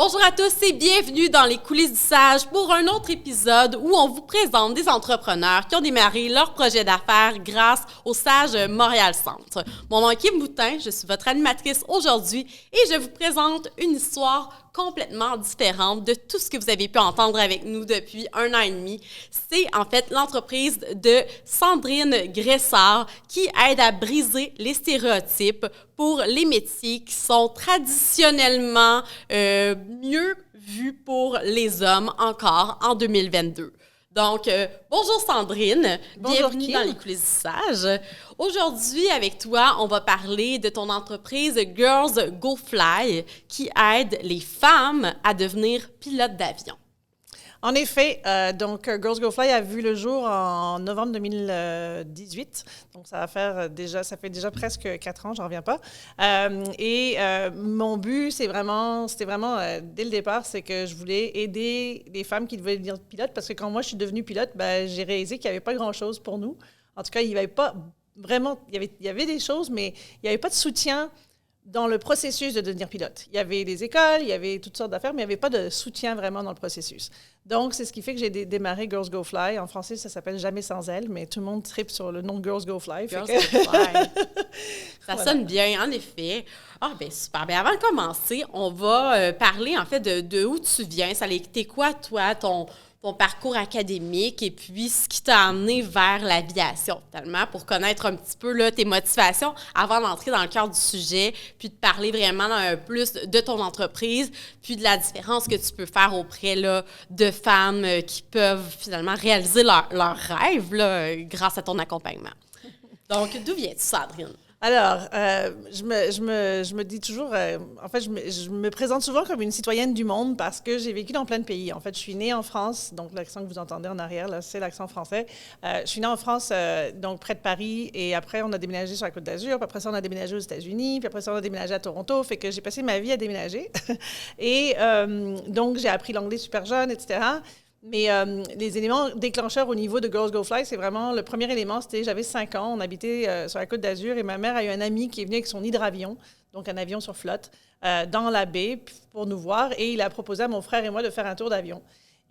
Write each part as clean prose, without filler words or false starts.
Bonjour à tous et bienvenue dans les coulisses du Sage pour un autre épisode où on vous présente des entrepreneurs qui ont démarré leur projet d'affaires grâce au Sage Montréal Centre. Mon nom est Kim Boutin, je suis votre animatrice aujourd'hui et je vous présente une histoire complètement différente de tout ce que vous avez pu entendre avec nous depuis 1 an et demi. C'est en fait l'entreprise de Sandrine Gressard qui aide à briser les stéréotypes pour les métiers qui sont traditionnellement mieux vus pour les hommes encore en 2022. Donc, bonjour Sandrine, bonjour bienvenue Kim. dans les coulisses du Sage. Aujourd'hui, avec toi, on va parler de ton entreprise Girls Go Fly qui aide les femmes à devenir pilotes d'avion. En effet, donc Girls Go Fly a vu le jour en novembre 2018. Donc ça fait déjà presque 4 ans, j'en reviens pas. Mon but, c'était vraiment dès le départ, c'est que je voulais aider les femmes qui devaient devenir pilotes parce que quand moi je suis devenue pilote, j'ai réalisé qu'il n'y avait pas grand-chose pour nous. En tout cas, il n'y avait pas vraiment, il y avait des choses, mais il n'y avait pas de soutien dans le processus de devenir pilote. Il y avait des écoles, il y avait toutes sortes d'affaires, mais il n'y avait pas de soutien vraiment dans le processus. Donc, c'est ce qui fait que j'ai démarré Girls Go Fly. En français, ça s'appelle Jamais sans elle, mais tout le monde tripe sur le nom Girls Go Fly. Girls Go Fly. Ça sonne bien, en effet. Ah, bien, super. Bien, avant de commencer, on va parler, en fait, de où tu viens. Ça a été quoi, toi, ton parcours académique et puis ce qui t'a amené vers l'aviation, tellement pour connaître un petit peu là, tes motivations avant d'entrer dans le cœur du sujet, puis de parler vraiment plus de ton entreprise, puis de la différence que tu peux faire auprès là, de femmes qui peuvent finalement réaliser leurs rêves là, grâce à ton accompagnement. Donc, d'où viens-tu, Sandrine? Alors, je me dis toujours, en fait, je me présente souvent comme une citoyenne du monde parce que j'ai vécu dans plein de pays. En fait, je suis née en France, donc l'accent que vous entendez en arrière, là, c'est l'accent français. Je suis née en France, donc près de Paris, et après, on a déménagé sur la Côte d'Azur, puis après ça, on a déménagé aux États-Unis, puis après ça, on a déménagé à Toronto, fait que j'ai passé ma vie à déménager. Et donc, j'ai appris l'anglais super jeune, etc., mais les éléments déclencheurs au niveau de Girls Go Fly, c'est vraiment le premier élément, c'était j'avais 5 ans, on habitait sur la Côte d'Azur et ma mère a eu un ami qui est venu avec son hydravion, donc un avion sur flotte, dans la baie pour nous voir et il a proposé à mon frère et moi de faire un tour d'avion.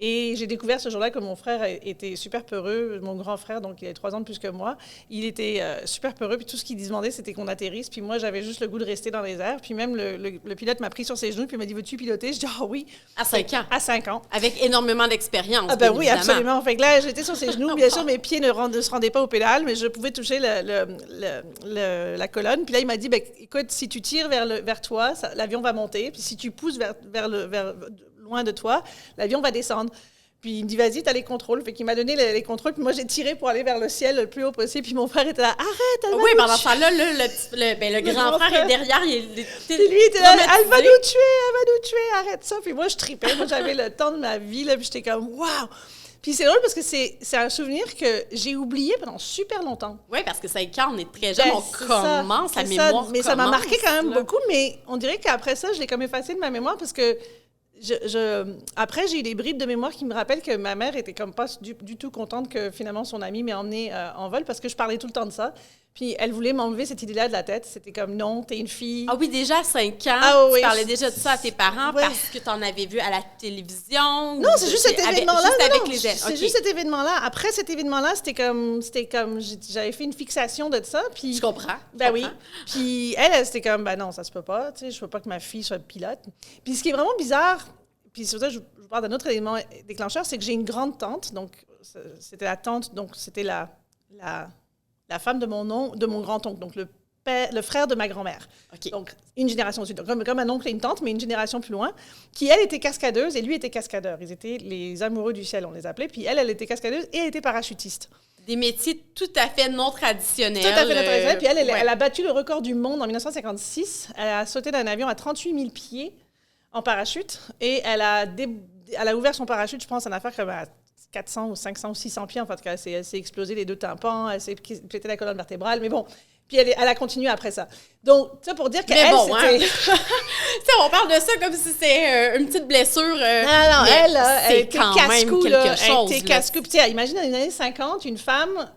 Et j'ai découvert ce jour-là que mon frère était super peureux, mon grand frère, donc il a 3 ans de plus que moi, il était super peureux, puis tout ce qu'il demandait, c'était qu'on atterrisse, puis moi, j'avais juste le goût de rester dans les airs, puis même le pilote m'a pris sur ses genoux, puis il m'a dit « Veux-tu piloter? » Je dis « Ah oui! » À 5 ans? À 5 ans. Avec énormément d'expérience, Ah ben oui, absolument. Fait que là, j'étais sur ses genoux, bien sûr, mes pieds ne se rendaient pas au pédale, mais je pouvais toucher la colonne, puis là, il m'a dit « Écoute, si tu tires vers toi, l'avion va monter, puis si tu pousses vers loin de toi, l'avion va descendre. » Puis il me dit, vas-y, t'as les contrôles. Fait qu'il m'a donné les contrôles, puis moi, j'ai tiré pour aller vers le ciel le plus haut possible. Puis mon frère était là, arrête, elle va oui, nous pendant ce tuer. temps-là, le grand frère est derrière. Il était Puis lui, il était là, elle va nous tuer, arrête ça. Puis moi, je tripais. Moi, j'avais le temps de ma vie, là, puis j'étais comme, waouh! Puis c'est drôle parce que c'est un souvenir que j'ai oublié pendant super longtemps. Oui, parce que ça, quand on est très jeune, on commence, la mémoire mais ça m'a marqué quand même beaucoup, mais on dirait qu'après ça, je l'ai comme effacé de ma mémoire parce que après, j'ai eu des bribes de mémoire qui me rappellent que ma mère était comme pas du tout contente que finalement son amie m'ait emmenée en vol parce que je parlais tout le temps de ça. Puis elle voulait m'enlever cette idée-là de la tête. C'était comme, non, t'es une fille. Ah oui, déjà à 5 ans, tu parlais déjà de ça à tes parents parce que t'en avais vu à la télévision? Non, c'est juste cet événement-là. C'est juste cet événement-là. Après cet événement-là, c'était comme j'avais fait une fixation de ça. Puis, je comprends. Oui. Puis elle, c'était comme, non, ça se peut pas. Tu sais, je veux pas que ma fille soit pilote. Puis ce qui est vraiment bizarre, puis sur ça, je vous parle d'un autre élément déclencheur, c'est que j'ai une grande tante. Donc, c'était la tante, donc c'était la femme de mon grand-oncle, donc le frère de ma grand-mère. Okay. Donc, une génération au-dessus. Donc, comme un oncle et une tante, mais une génération plus loin, qui, elle, était cascadeuse et lui était cascadeur. Ils étaient les amoureux du ciel, on les appelait. Puis elle était cascadeuse et elle était parachutiste. Des métiers tout à fait non traditionnels. Tout à fait non traditionnels. Puis elle a battu le record du monde en 1956. Elle a sauté d'un avion à 38 000 pieds en parachute et elle a ouvert son parachute, je pense, en affaire comme à 400 ou 500 ou 600 pieds. En fait, elle s'est explosé les 2 tympans, elle s'est pété la colonne vertébrale, mais bon. Puis elle a continué après ça. Donc, ça pour dire qu'elle, c'était... on parle de ça comme si c'était une petite blessure. Non, elle était casse-cou, là. Elle était casse-cou. Puis, imagine, dans les années 50, une femme,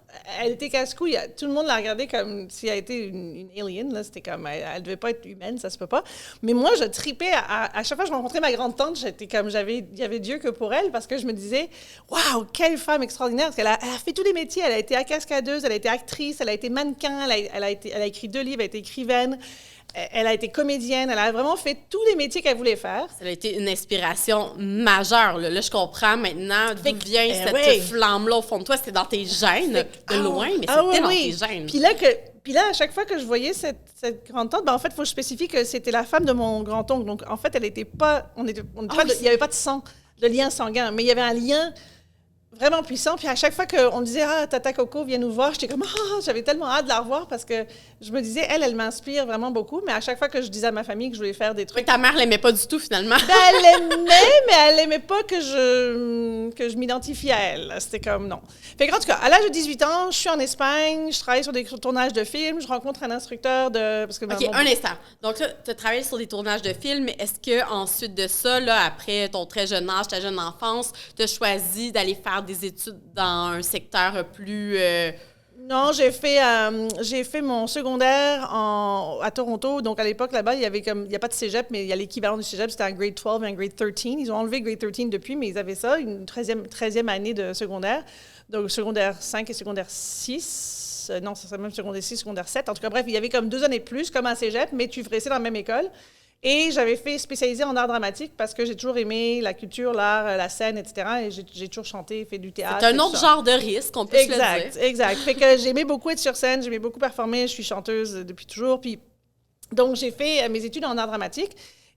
Elle était casse-couille. Tout le monde l'a regardée comme si elle était une alien. Là. C'était comme, elle devait pas être humaine, ça se peut pas. Mais moi, je tripais. À chaque fois que je rencontrais ma grande-tante, j'étais comme, il y avait Dieu que pour elle, parce que je me disais, waouh, quelle femme extraordinaire. Parce qu'elle a fait tous les métiers. Elle a été cascadeuse, elle a été actrice, elle a été mannequin, elle a écrit 2 livres, elle a été écrivaine. Elle a été comédienne, elle a vraiment fait tous les métiers qu'elle voulait faire. Ça a été une inspiration majeure. Là, je comprends maintenant d'où vient cette flamme-là au fond de toi. C'était dans tes gènes, de loin, mais c'était dans tes gènes. Puis là, à chaque fois que je voyais cette grande-tante, en fait, il faut que je spécifie que c'était la femme de mon grand-oncle. Donc, en fait, elle n'était pas... il n'y avait pas de sang, de lien sanguin, mais il y avait un lien vraiment puissant. Puis à chaque fois qu'on me disait « Ah, Tata Coco, viens nous voir », j'étais comme « Ah, j'avais tellement hâte de la revoir parce que je me disais, elle m'inspire vraiment beaucoup. Mais à chaque fois que je disais à ma famille que je voulais faire des trucs... Mais ta mère l'aimait pas du tout, finalement. Ben, elle l'aimait, mais elle n'aimait pas que je m'identifie à elle. C'était comme non. Fait que, en tout cas, à l'âge de 18 ans, je suis en Espagne, je travaille sur des tournages de films, je rencontre un instructeur de... Parce que, OK, un instant. Donc là, tu as travaillé sur des tournages de films, mais est-ce qu'ensuite de ça, là, après ton très jeune âge, ta jeune enfance, tu as choisi d'aller faire des études dans un secteur plus... Non, j'ai fait mon secondaire à Toronto. Donc, à l'époque, là-bas, il y a pas de cégep, mais il y a l'équivalent du cégep, c'était un grade 12 et un grade 13. Ils ont enlevé grade 13 depuis, mais ils avaient ça, une 13e année de secondaire. Donc, secondaire 5 et secondaire 6. Non, ça serait même secondaire 6, secondaire 7. En tout cas, bref, il y avait comme 2 années de plus, comme un cégep, mais tu restais dans la même école. Et j'avais fait spécialiser en art dramatique parce que j'ai toujours aimé la culture, l'art, la scène, etc. Et j'ai toujours chanté, fait du théâtre. C'est un autre genre de risque, on peut se le dire. Exact. Fait que j'aimais beaucoup être sur scène, j'aimais beaucoup performer. Je suis chanteuse depuis toujours. Puis, donc, j'ai fait mes études en art dramatique.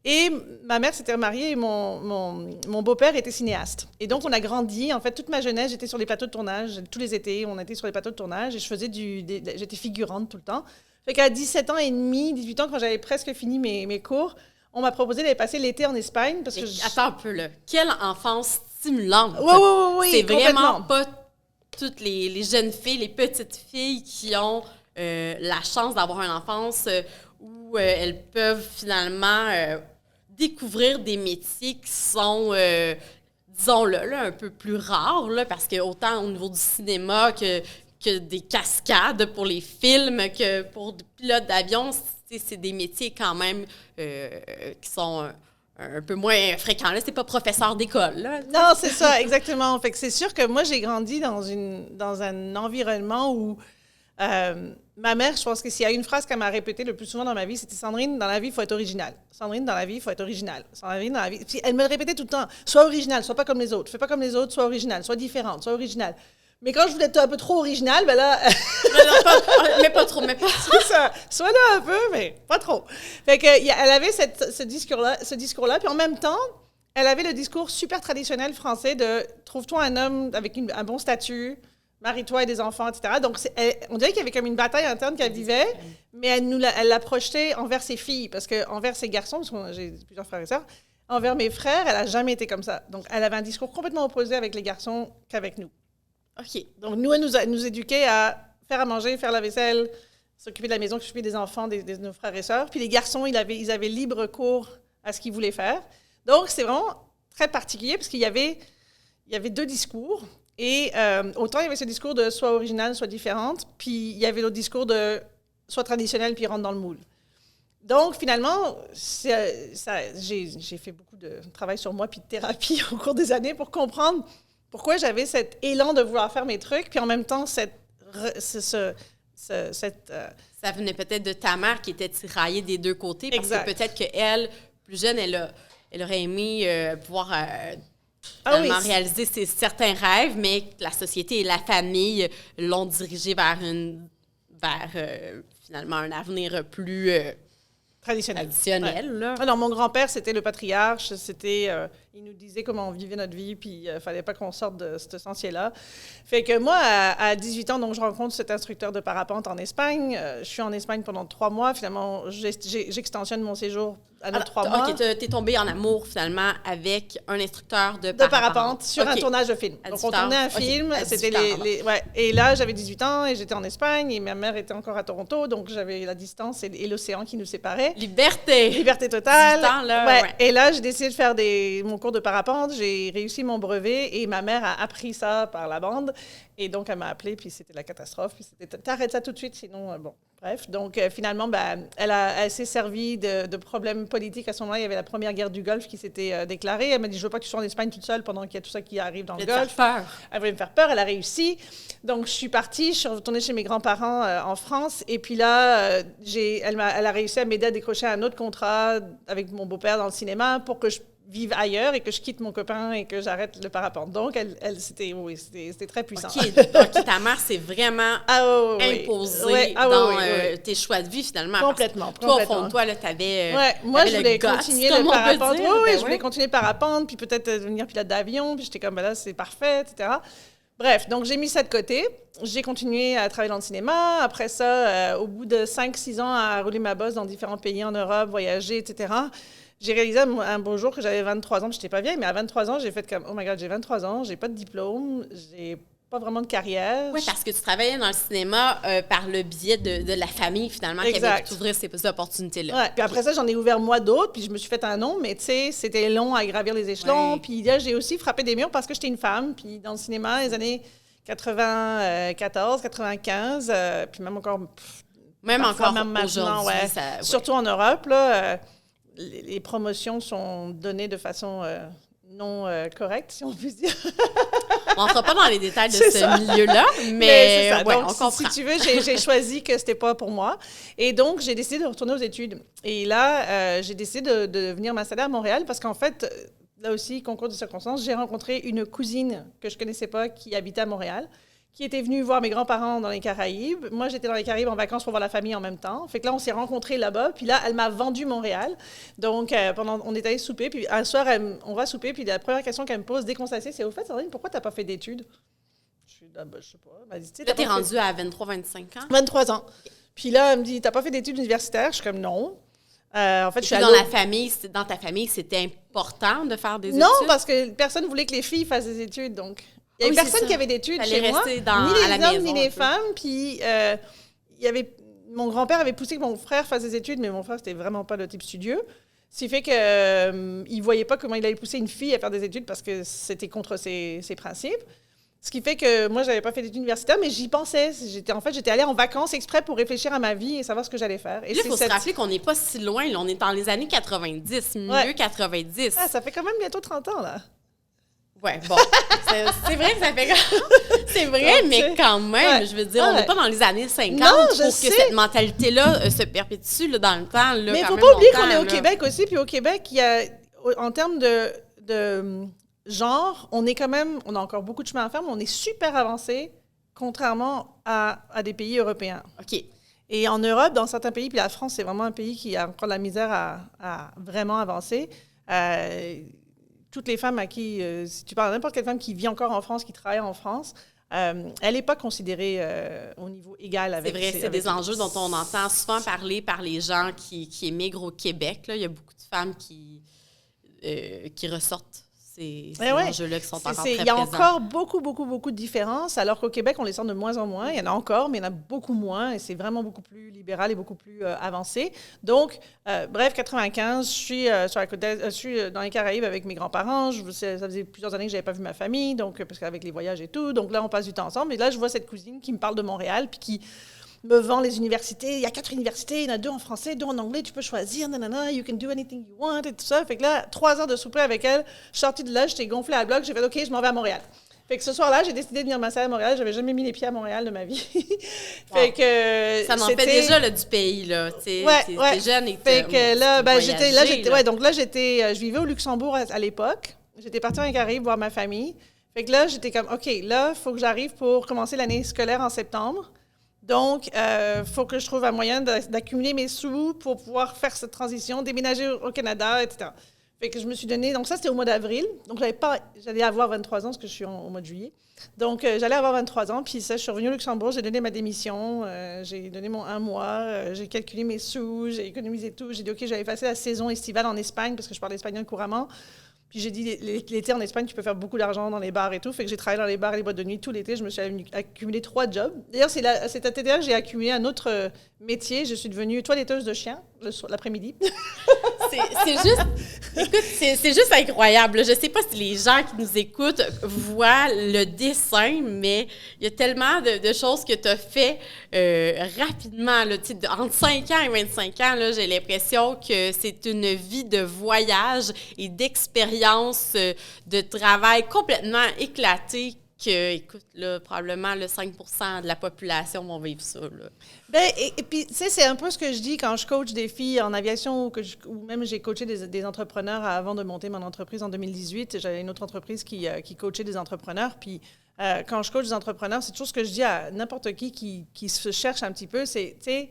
Et ma mère s'était remariée et mon beau-père était cinéaste. Et donc, on a grandi. En fait, toute ma jeunesse, j'étais sur les plateaux de tournage. Tous les étés, on était sur les plateaux de tournage. Et j'étais figurante tout le temps. Fait qu'à 17 ans et demi, 18 ans, quand j'avais presque fini mes cours, on m'a proposé d'aller passer l'été en Espagne. Parce que attends un peu, là. Quelle enfance stimulante! Oui, c'est vraiment pas toutes les jeunes filles, les petites filles qui ont la chance d'avoir une enfance où elles peuvent finalement découvrir des métiers qui sont... disons-le, là, un peu plus rares, là, parce que autant au niveau du cinéma que des cascades pour les films, que pour des pilotes d'avion, c'est des métiers quand même qui sont un peu moins fréquents. Là, c'est pas professeur d'école. Là. Non, c'est ça, exactement. Fait que c'est sûr que moi, j'ai grandi dans un environnement où ma mère, je pense que s'il y a une phrase qu'elle m'a répétée le plus souvent dans ma vie, c'était « Sandrine, dans la vie, il faut être original. Sandrine, dans la vie, il faut être original. Sandrine, dans la vie... » Puis elle me le répétait tout le temps. « Sois original, sois pas comme les autres. Fais pas comme les autres, sois original. Sois différente, sois original. » Mais quand je voulais être un peu trop originale, ben là... mais pas trop. C'est ça. Sois là un peu, mais pas trop. Fait que, elle avait ce discours-là. Puis en même temps, elle avait le discours super traditionnel français de « Trouve-toi un homme avec un bon statut, marie-toi et des enfants, etc. » Donc, on dirait qu'il y avait comme une bataille interne qu'elle vivait, mais elle la projetait envers ses filles. Parce qu'envers ses garçons, parce que j'ai plusieurs frères et sœurs, envers mes frères, elle n'a jamais été comme ça. Donc, elle avait un discours complètement opposé avec les garçons qu'avec nous. OK. Donc, nous, elle nous éduquait à faire à manger, faire la vaisselle, s'occuper de la maison, s'occuper des enfants, de nos frères et sœurs. Puis les garçons, ils avaient libre cours à ce qu'ils voulaient faire. Donc, c'est vraiment très particulier parce qu'il y avait 2 discours. Et autant il y avait ce discours de soit originale, soit différente, puis il y avait l'autre discours de soit traditionnel, puis rentre dans le moule. Donc, finalement, j'ai fait beaucoup de travail sur moi puis de thérapie au cours des années pour comprendre pourquoi j'avais cet élan de vouloir faire mes trucs, puis en même temps, ça venait peut-être de ta mère qui était tiraillée des 2 côtés, parce exact. que peut-être qu'elle, plus jeune, elle aurait aimé pouvoir réaliser certains rêves, mais que la société et la famille l'ont dirigée vers finalement un avenir plus... traditionnel, là. Alors, mon grand-père, c'était le patriarche. Il nous disait comment on vivait notre vie, puis il ne fallait pas qu'on sorte de ce sentier-là. Fait que moi, à 18 ans, donc, je rencontre cet instructeur de parapente en Espagne. Je suis en Espagne pendant 3 mois. Finalement, j'extensionne mon séjour à notre 3 mois. OK, t'es tombée en amour, finalement, avec un instructeur de parapente sur un tournage de film. Donc, on tournait un film. C'était Et là, j'avais 18 ans et j'étais en Espagne et ma mère était encore à Toronto. Donc, j'avais la distance et l'océan qui nous séparaient. Liberté totale. 18 ans, là, Et là, j'ai décidé de faire mon concours de parapente, j'ai réussi mon brevet et ma mère a appris ça par la bande. Et donc, elle m'a appelée, puis c'était la catastrophe. Puis c'était, t'arrêtes ça tout de suite, sinon, bon, bref. Donc, finalement, elle s'est servie de problèmes politiques. À ce moment-là, il y avait la première guerre du Golfe qui s'était déclarée. Elle m'a dit, je veux pas que tu sois en Espagne toute seule pendant qu'il y a tout ça qui arrive dans le Golfe. Elle voulait me faire peur, elle a réussi. Donc, je suis partie, je suis retournée chez mes grands-parents en France. Et puis là, elle a réussi à m'aider à décrocher un autre contrat avec mon beau-père dans le cinéma pour que je vive ailleurs et que je quitte mon copain et que j'arrête le parapente. Donc, c'était très puissant. OK, donc ta mère s'est vraiment imposée dans tes choix de vie, finalement. Complètement. Toi, au fond de toi, tu avais moi, je voulais continuer le parapente. Oui, je voulais ouais. continuer le parapente, puis peut-être devenir pilote d'avion. Puis j'étais comme, là, c'est parfait, etc. Bref, donc j'ai mis ça de côté. J'ai continué à travailler dans le cinéma. Après ça, au bout de 5-6 ans à rouler ma bosse dans différents pays en Europe, voyager, etc., j'ai réalisé un beau jour que j'avais 23 ans. Je n'étais pas vieille, mais à 23 ans, j'ai fait comme, oh my God, j'ai 23 ans, j'ai pas de diplôme, j'ai pas vraiment de carrière. Oui, parce que tu travaillais dans le cinéma par le biais de la famille, finalement, qui avait pu t'ouvrir ces opportunités-là. Ouais. Puis après ça, j'en ai ouvert moi d'autres, puis je me suis fait un nom, mais tu sais, c'était long à gravir les échelons. Ouais. Puis là, j'ai aussi frappé des murs parce que j'étais une femme. Puis dans le cinéma, les années 94, 95, puis même encore... Même maintenant, ouais. Surtout en Europe, là... Les promotions sont données de façon non correcte, si on peut dire. On n'entre pas dans les détails de ce milieu-là, mais c'est ça. Ouais, donc, on comprend. Si tu veux, j'ai choisi que c'était pas pour moi. Et donc, j'ai décidé de retourner aux études. Et là, j'ai décidé de venir m'installer à Montréal parce qu'en fait, là aussi, concours de circonstances, j'ai rencontré une cousine que je connaissais pas qui habitait à Montréal, qui était venue voir mes grands-parents dans les Caraïbes. Moi, j'étais dans les Caraïbes en vacances pour voir la famille en même temps. Fait que là, on s'est rencontrés là-bas. Puis là, elle m'a vendu Montréal. Donc, on est allé souper. Puis un soir, on va souper. Puis la première question qu'elle me pose dès qu'on s'assied, c'est « Au fait, Sandrine, pourquoi tu n'as pas fait d'études? » Je suis là, je sais pas. Elle m'a dit, là, t'es rendue à 23-25 ans? 23 ans. Puis là, elle me dit « T'as pas fait d'études universitaires? » Je suis comme « Non. » En fait, je suis dans ta famille, c'était important de faire des études? Non, parce que personne voulait que les filles fassent des études. Donc, il n'y avait personne qui avait d'études chez moi, ni les hommes, ni les femmes. Puis, mon grand-père avait poussé que mon frère fasse des études, mais mon frère, c'était vraiment pas le type studieux. Ce qui fait qu'il ne voyait pas comment il allait pousser une fille à faire des études parce que c'était contre ses principes. Ce qui fait que moi, je n'avais pas fait d'études universitaires, mais j'y pensais. J'étais allée en vacances exprès pour réfléchir à ma vie et savoir ce que j'allais faire. Et là, il faut se rappeler qu'on n'est pas si loin. Là. On est dans les années 90, milieu 90. Ah, ça fait quand même bientôt 30 ans, là. Ouais, bon, c'est vrai que ça fait... C'est vrai, donc, mais quand même, je veux dire, on n'est pas dans les années 50 pour que cette mentalité-là se perpétue là, dans le temps. Là, mais il ne faut pas oublier qu'on est au Québec aussi. Puis au Québec, il y a, en termes de genre, on a encore beaucoup de chemin à faire, mais on est super avancé, contrairement à des pays européens. OK. Et en Europe, dans certains pays, puis la France, c'est vraiment un pays qui a encore de la misère à vraiment avancer. Toutes les femmes à qui, si tu parles à n'importe quelle femme qui vit encore en France, qui travaille en France, elle n'est pas considérée au niveau égal avec... C'est vrai, c'est des enjeux dont on entend souvent parler par les gens qui émigrent au Québec. Là. Il y a beaucoup de femmes qui ressortent ces enjeux-là qui sont encore très présents. Il y a encore beaucoup de différences, alors qu'au Québec, on les sent de moins en moins. Il y en a encore, mais il y en a beaucoup moins, et c'est vraiment beaucoup plus libéral et beaucoup plus avancé. Donc, bref, 95, je suis sur la côte je suis dans les Caraïbes avec mes grands-parents. Ça faisait plusieurs années que je n'avais pas vu ma famille, donc, parce qu'avec les voyages et tout. Donc là, on passe du temps ensemble. Et là, je vois cette cousine qui me parle de Montréal, puis qui me vend les universités. Il y a 4 universités, il y en a 2 en français, 2 en anglais, tu peux choisir, nanana, you can do anything you want, et tout ça. Fait que là, 3 heures de souper avec elle, je suis sortie de là, j'étais gonflée à la bloc, j'ai fait OK, je m'en vais à Montréal. Fait que ce soir-là, j'ai décidé de venir m'installer à Montréal. J'avais jamais mis les pieds à Montréal de ma vie. Fait que ça m'en fait déjà là, du pays, là. T'es jeune et fait que là, je vivais au Luxembourg à l'époque. J'étais partie en Caraïbes voir ma famille. Fait que là, j'étais comme, OK, là, il faut que j'arrive pour commencer l'année scolaire en septembre. Donc, il faut que je trouve un moyen d'accumuler mes sous pour pouvoir faire cette transition, déménager au Canada, etc. Fait que je me suis donné... Donc, ça, c'était au mois d'avril. Donc, j'allais avoir 23 ans, parce que je suis au mois de juillet. Donc, j'allais avoir 23 ans. Puis ça, je suis revenue au Luxembourg. J'ai donné ma démission. J'ai donné mon 1 mois. J'ai calculé mes sous. J'ai économisé tout. J'ai dit, OK, j'avais passé la saison estivale en Espagne, parce que je parle espagnol couramment. Puis j'ai dit, l'été en Espagne, tu peux faire beaucoup d'argent dans les bars et tout. Fait que j'ai travaillé dans les bars et les boîtes de nuit tout l'été. Je me suis accumulé 3 jobs. D'ailleurs, c'est à TDA que j'ai accumulé un autre métier. Je suis devenue toiletteuse de chiens l'après-midi. C'est juste... Écoute, c'est juste incroyable. Je ne sais pas si les gens qui nous écoutent voient le dessin, mais il y a tellement de choses que tu as fait rapidement. Là, entre 5 ans et 25 ans, là, j'ai l'impression que c'est une vie de voyage et d'expérience de travail complètement éclatée. Que, écoute, là, probablement le 5% de la population vont vivre ça. Là. Ben, et puis, tu sais, c'est un peu ce que je dis quand je coach des filles en aviation ou même j'ai coaché des entrepreneurs avant de monter mon entreprise en 2018. J'avais une autre entreprise qui coachait des entrepreneurs. Puis, quand je coach des entrepreneurs, c'est toujours ce que je dis à n'importe qui se cherche un petit peu, c'est, tu sais,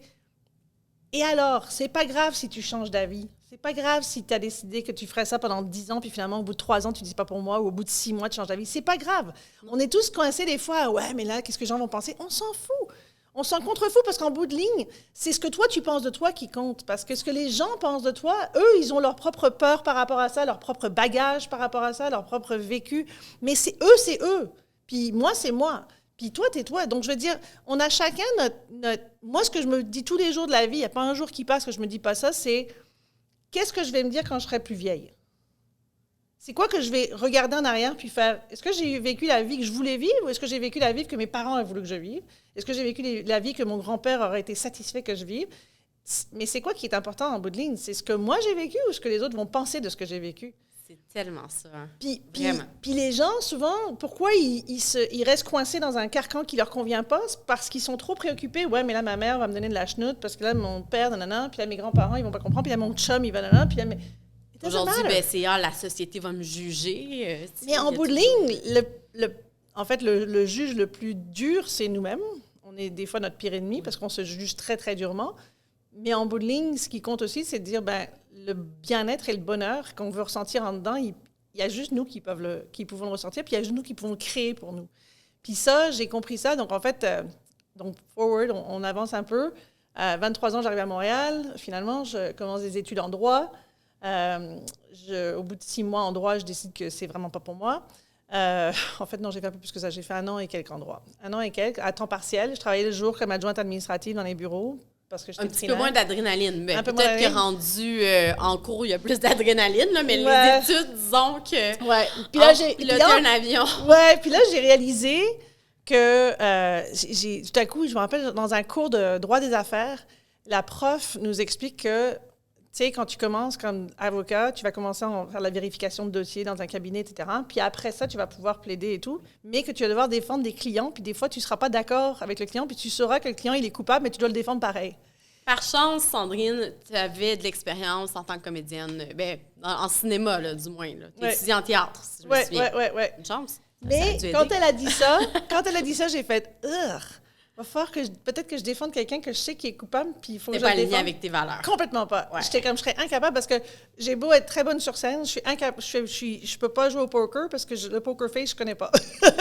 et alors, c'est pas grave si tu changes d'avis. C'est pas grave si tu as décidé que tu ferais ça pendant 10 ans, puis finalement, au bout de 3 ans, tu dis pas pour moi, ou au bout de 6 mois, tu changes d'avis. C'est pas grave. On est tous coincés des fois. Ouais, mais là, qu'est-ce que les gens vont penser? On s'en fout. On s'en contrefout parce qu'en bout de ligne, c'est ce que toi, tu penses de toi qui compte. Parce que ce que les gens pensent de toi, eux, ils ont leur propre peur par rapport à ça, leur propre bagage par rapport à ça, leur propre vécu. Mais c'est eux. Puis moi, c'est moi. Puis toi, t'es toi. Donc, je veux dire, on a chacun notre... Moi, ce que je me dis tous les jours de la vie, il n'y a pas un jour qui passe que je me dis pas ça, c'est qu'est-ce que je vais me dire quand je serai plus vieille? C'est quoi que je vais regarder en arrière puis faire? Est-ce que j'ai vécu la vie que je voulais vivre ou est-ce que j'ai vécu la vie que mes parents ont voulu que je vive? Est-ce que j'ai vécu la vie que mon grand-père aurait été satisfait que je vive? Mais c'est quoi qui est important en bout de ligne? C'est ce que moi j'ai vécu ou ce que les autres vont penser de ce que j'ai vécu? C'est tellement ça. Hein? Puis les gens, souvent, pourquoi ils restent coincés dans un carcan qui leur convient pas? C'est parce qu'ils sont trop préoccupés. Ouais, mais là, ma mère va me donner de la chenoute parce que là, mon père, nanana, puis là, mes grands-parents, ils vont pas comprendre, puis là, mon chum, il va nanana, puis là, mais... Aujourd'hui, c'est la société va me juger. Mais en bout de ligne, en fait, le juge le plus dur, c'est nous-mêmes. On est des fois notre pire ennemi parce qu'on se juge très, très durement. Mais en bout de ligne, ce qui compte aussi, c'est de dire, le bien-être et le bonheur qu'on veut ressentir en dedans, il y a juste nous qui pouvons le ressentir, puis il y a juste nous qui pouvons le créer pour nous. Puis ça, j'ai compris ça. Donc, en fait, forward, on avance un peu. À 23 ans, j'arrive à Montréal. Finalement, je commence des études en droit. Au bout de 6 mois en droit, je décide que c'est vraiment pas pour moi. En fait, non, j'ai fait un peu plus que ça. J'ai fait 1 an et quelques en droit. 1 an et quelques, à temps partiel. Je travaillais le jour comme adjointe administrative dans les bureaux. Parce que un petit peu moins d'adrénaline. Mais peut-être que rendu en cours, il y a plus d'adrénaline, là, mais les études, disons que... Ouais. Puis là, j'ai piloté un avion. Ouais, puis là, j'ai réalisé que tout à coup, je me rappelle, dans un cours de droit des affaires, la prof nous explique que, tu sais, quand tu commences comme avocat, tu vas commencer à faire la vérification de dossier dans un cabinet, etc. Puis après ça, tu vas pouvoir plaider et tout, mais que tu vas devoir défendre des clients, puis des fois, tu ne seras pas d'accord avec le client, puis tu sauras que le client, il est coupable, mais tu dois le défendre pareil. Par chance, Sandrine, tu avais de l'expérience en tant que comédienne, en cinéma, là, du moins. Tu étudiais en théâtre, si je me souviens. Ouais. Une chance. Mais quand elle a dit ça, j'ai fait « Ugh! » Il va falloir que peut-être que je défende quelqu'un que je sais qui est coupable, puis il faut que je le défende. Pas aligné avec tes valeurs. Complètement pas. Ouais. Je serais incapable parce que j'ai beau être très bonne sur scène, je peux pas jouer au poker parce que le poker face, je connais pas.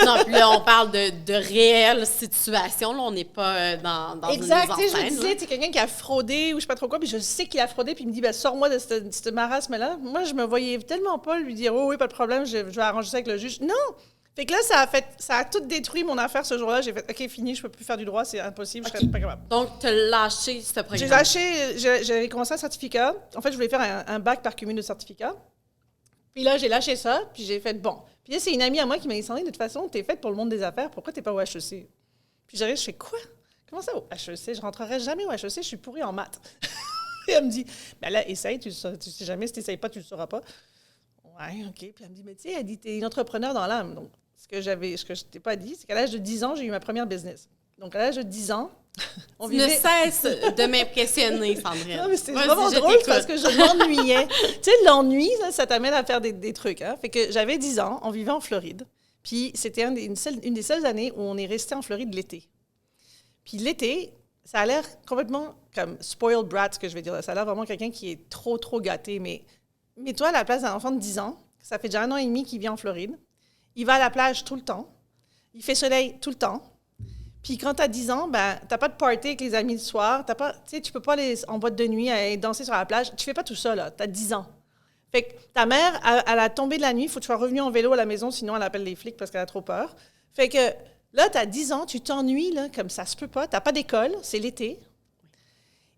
Non, puis là, on parle de réelles situations. Là, on n'est pas dans exact, une mise en scène. Je me disais, c'est quelqu'un qui a fraudé ou je sais pas trop quoi, puis je sais qu'il a fraudé, puis il me dit, sors-moi de ce marasme-là. Moi, je me voyais tellement pas lui dire, oh oui, pas de problème, je vais arranger ça avec le juge. Non! Fait que là, ça a tout détruit mon affaire ce jour-là. J'ai fait, OK, fini, je peux plus faire du droit, c'est impossible, je serais pas capable. Donc, tu as lâché ce programme? J'avais commencé un certificat. En fait, je voulais faire un bac par cumul de certificats. Puis là, j'ai lâché ça, puis j'ai fait, bon. Puis là, c'est une amie à moi qui m'a dit, Sandrine, de toute façon, t'es faite pour le monde des affaires, pourquoi t'es pas au HEC? Puis j'arrive, je fais, quoi? Comment ça au HEC? Je rentrerai jamais au HEC, je suis pourrie en maths. Et elle me dit, là, essaye, tu sais jamais, si t'essayes pas, tu le sauras pas. Ouais, OK. Puis elle me dit, mais tu sais, elle dit, t'es une entrepreneur dans l'âme, donc. Ce que je t'ai pas dit, c'est qu'à l'âge de 10 ans, j'ai eu ma première business. Donc, à l'âge de 10 ans, on vivait... Ne cesse de m'impressionner, Sandrine. Non, mais c'est vraiment drôle parce que je m'ennuyais. Tu sais, l'ennui, ça t'amène à faire des trucs. Hein? Fait que j'avais 10 ans, on vivait en Floride. Puis, c'était une des seules années où on est resté en Floride l'été. Puis, l'été, ça a l'air complètement comme spoiled brat, ce que je vais dire. Ça a l'air vraiment quelqu'un qui est trop, trop gâté. Mais mets-toi à la place d'un enfant de 10 ans, ça fait déjà 1 an et demi qu'il vit en Floride. Il va à la plage tout le temps. Il fait soleil tout le temps. Puis quand tu as 10 ans, t'as pas de party avec les amis le soir. Tu peux pas aller en boîte de nuit et danser sur la plage. Tu fais pas tout ça, là. Tu as 10 ans. Fait que ta mère, à la tombée de la nuit, il faut que tu sois revenu en vélo à la maison, sinon elle appelle les flics parce qu'elle a trop peur. Fait que là, tu as 10 ans, tu t'ennuies, là, comme ça se peut pas. Tu n'as pas d'école, c'est l'été.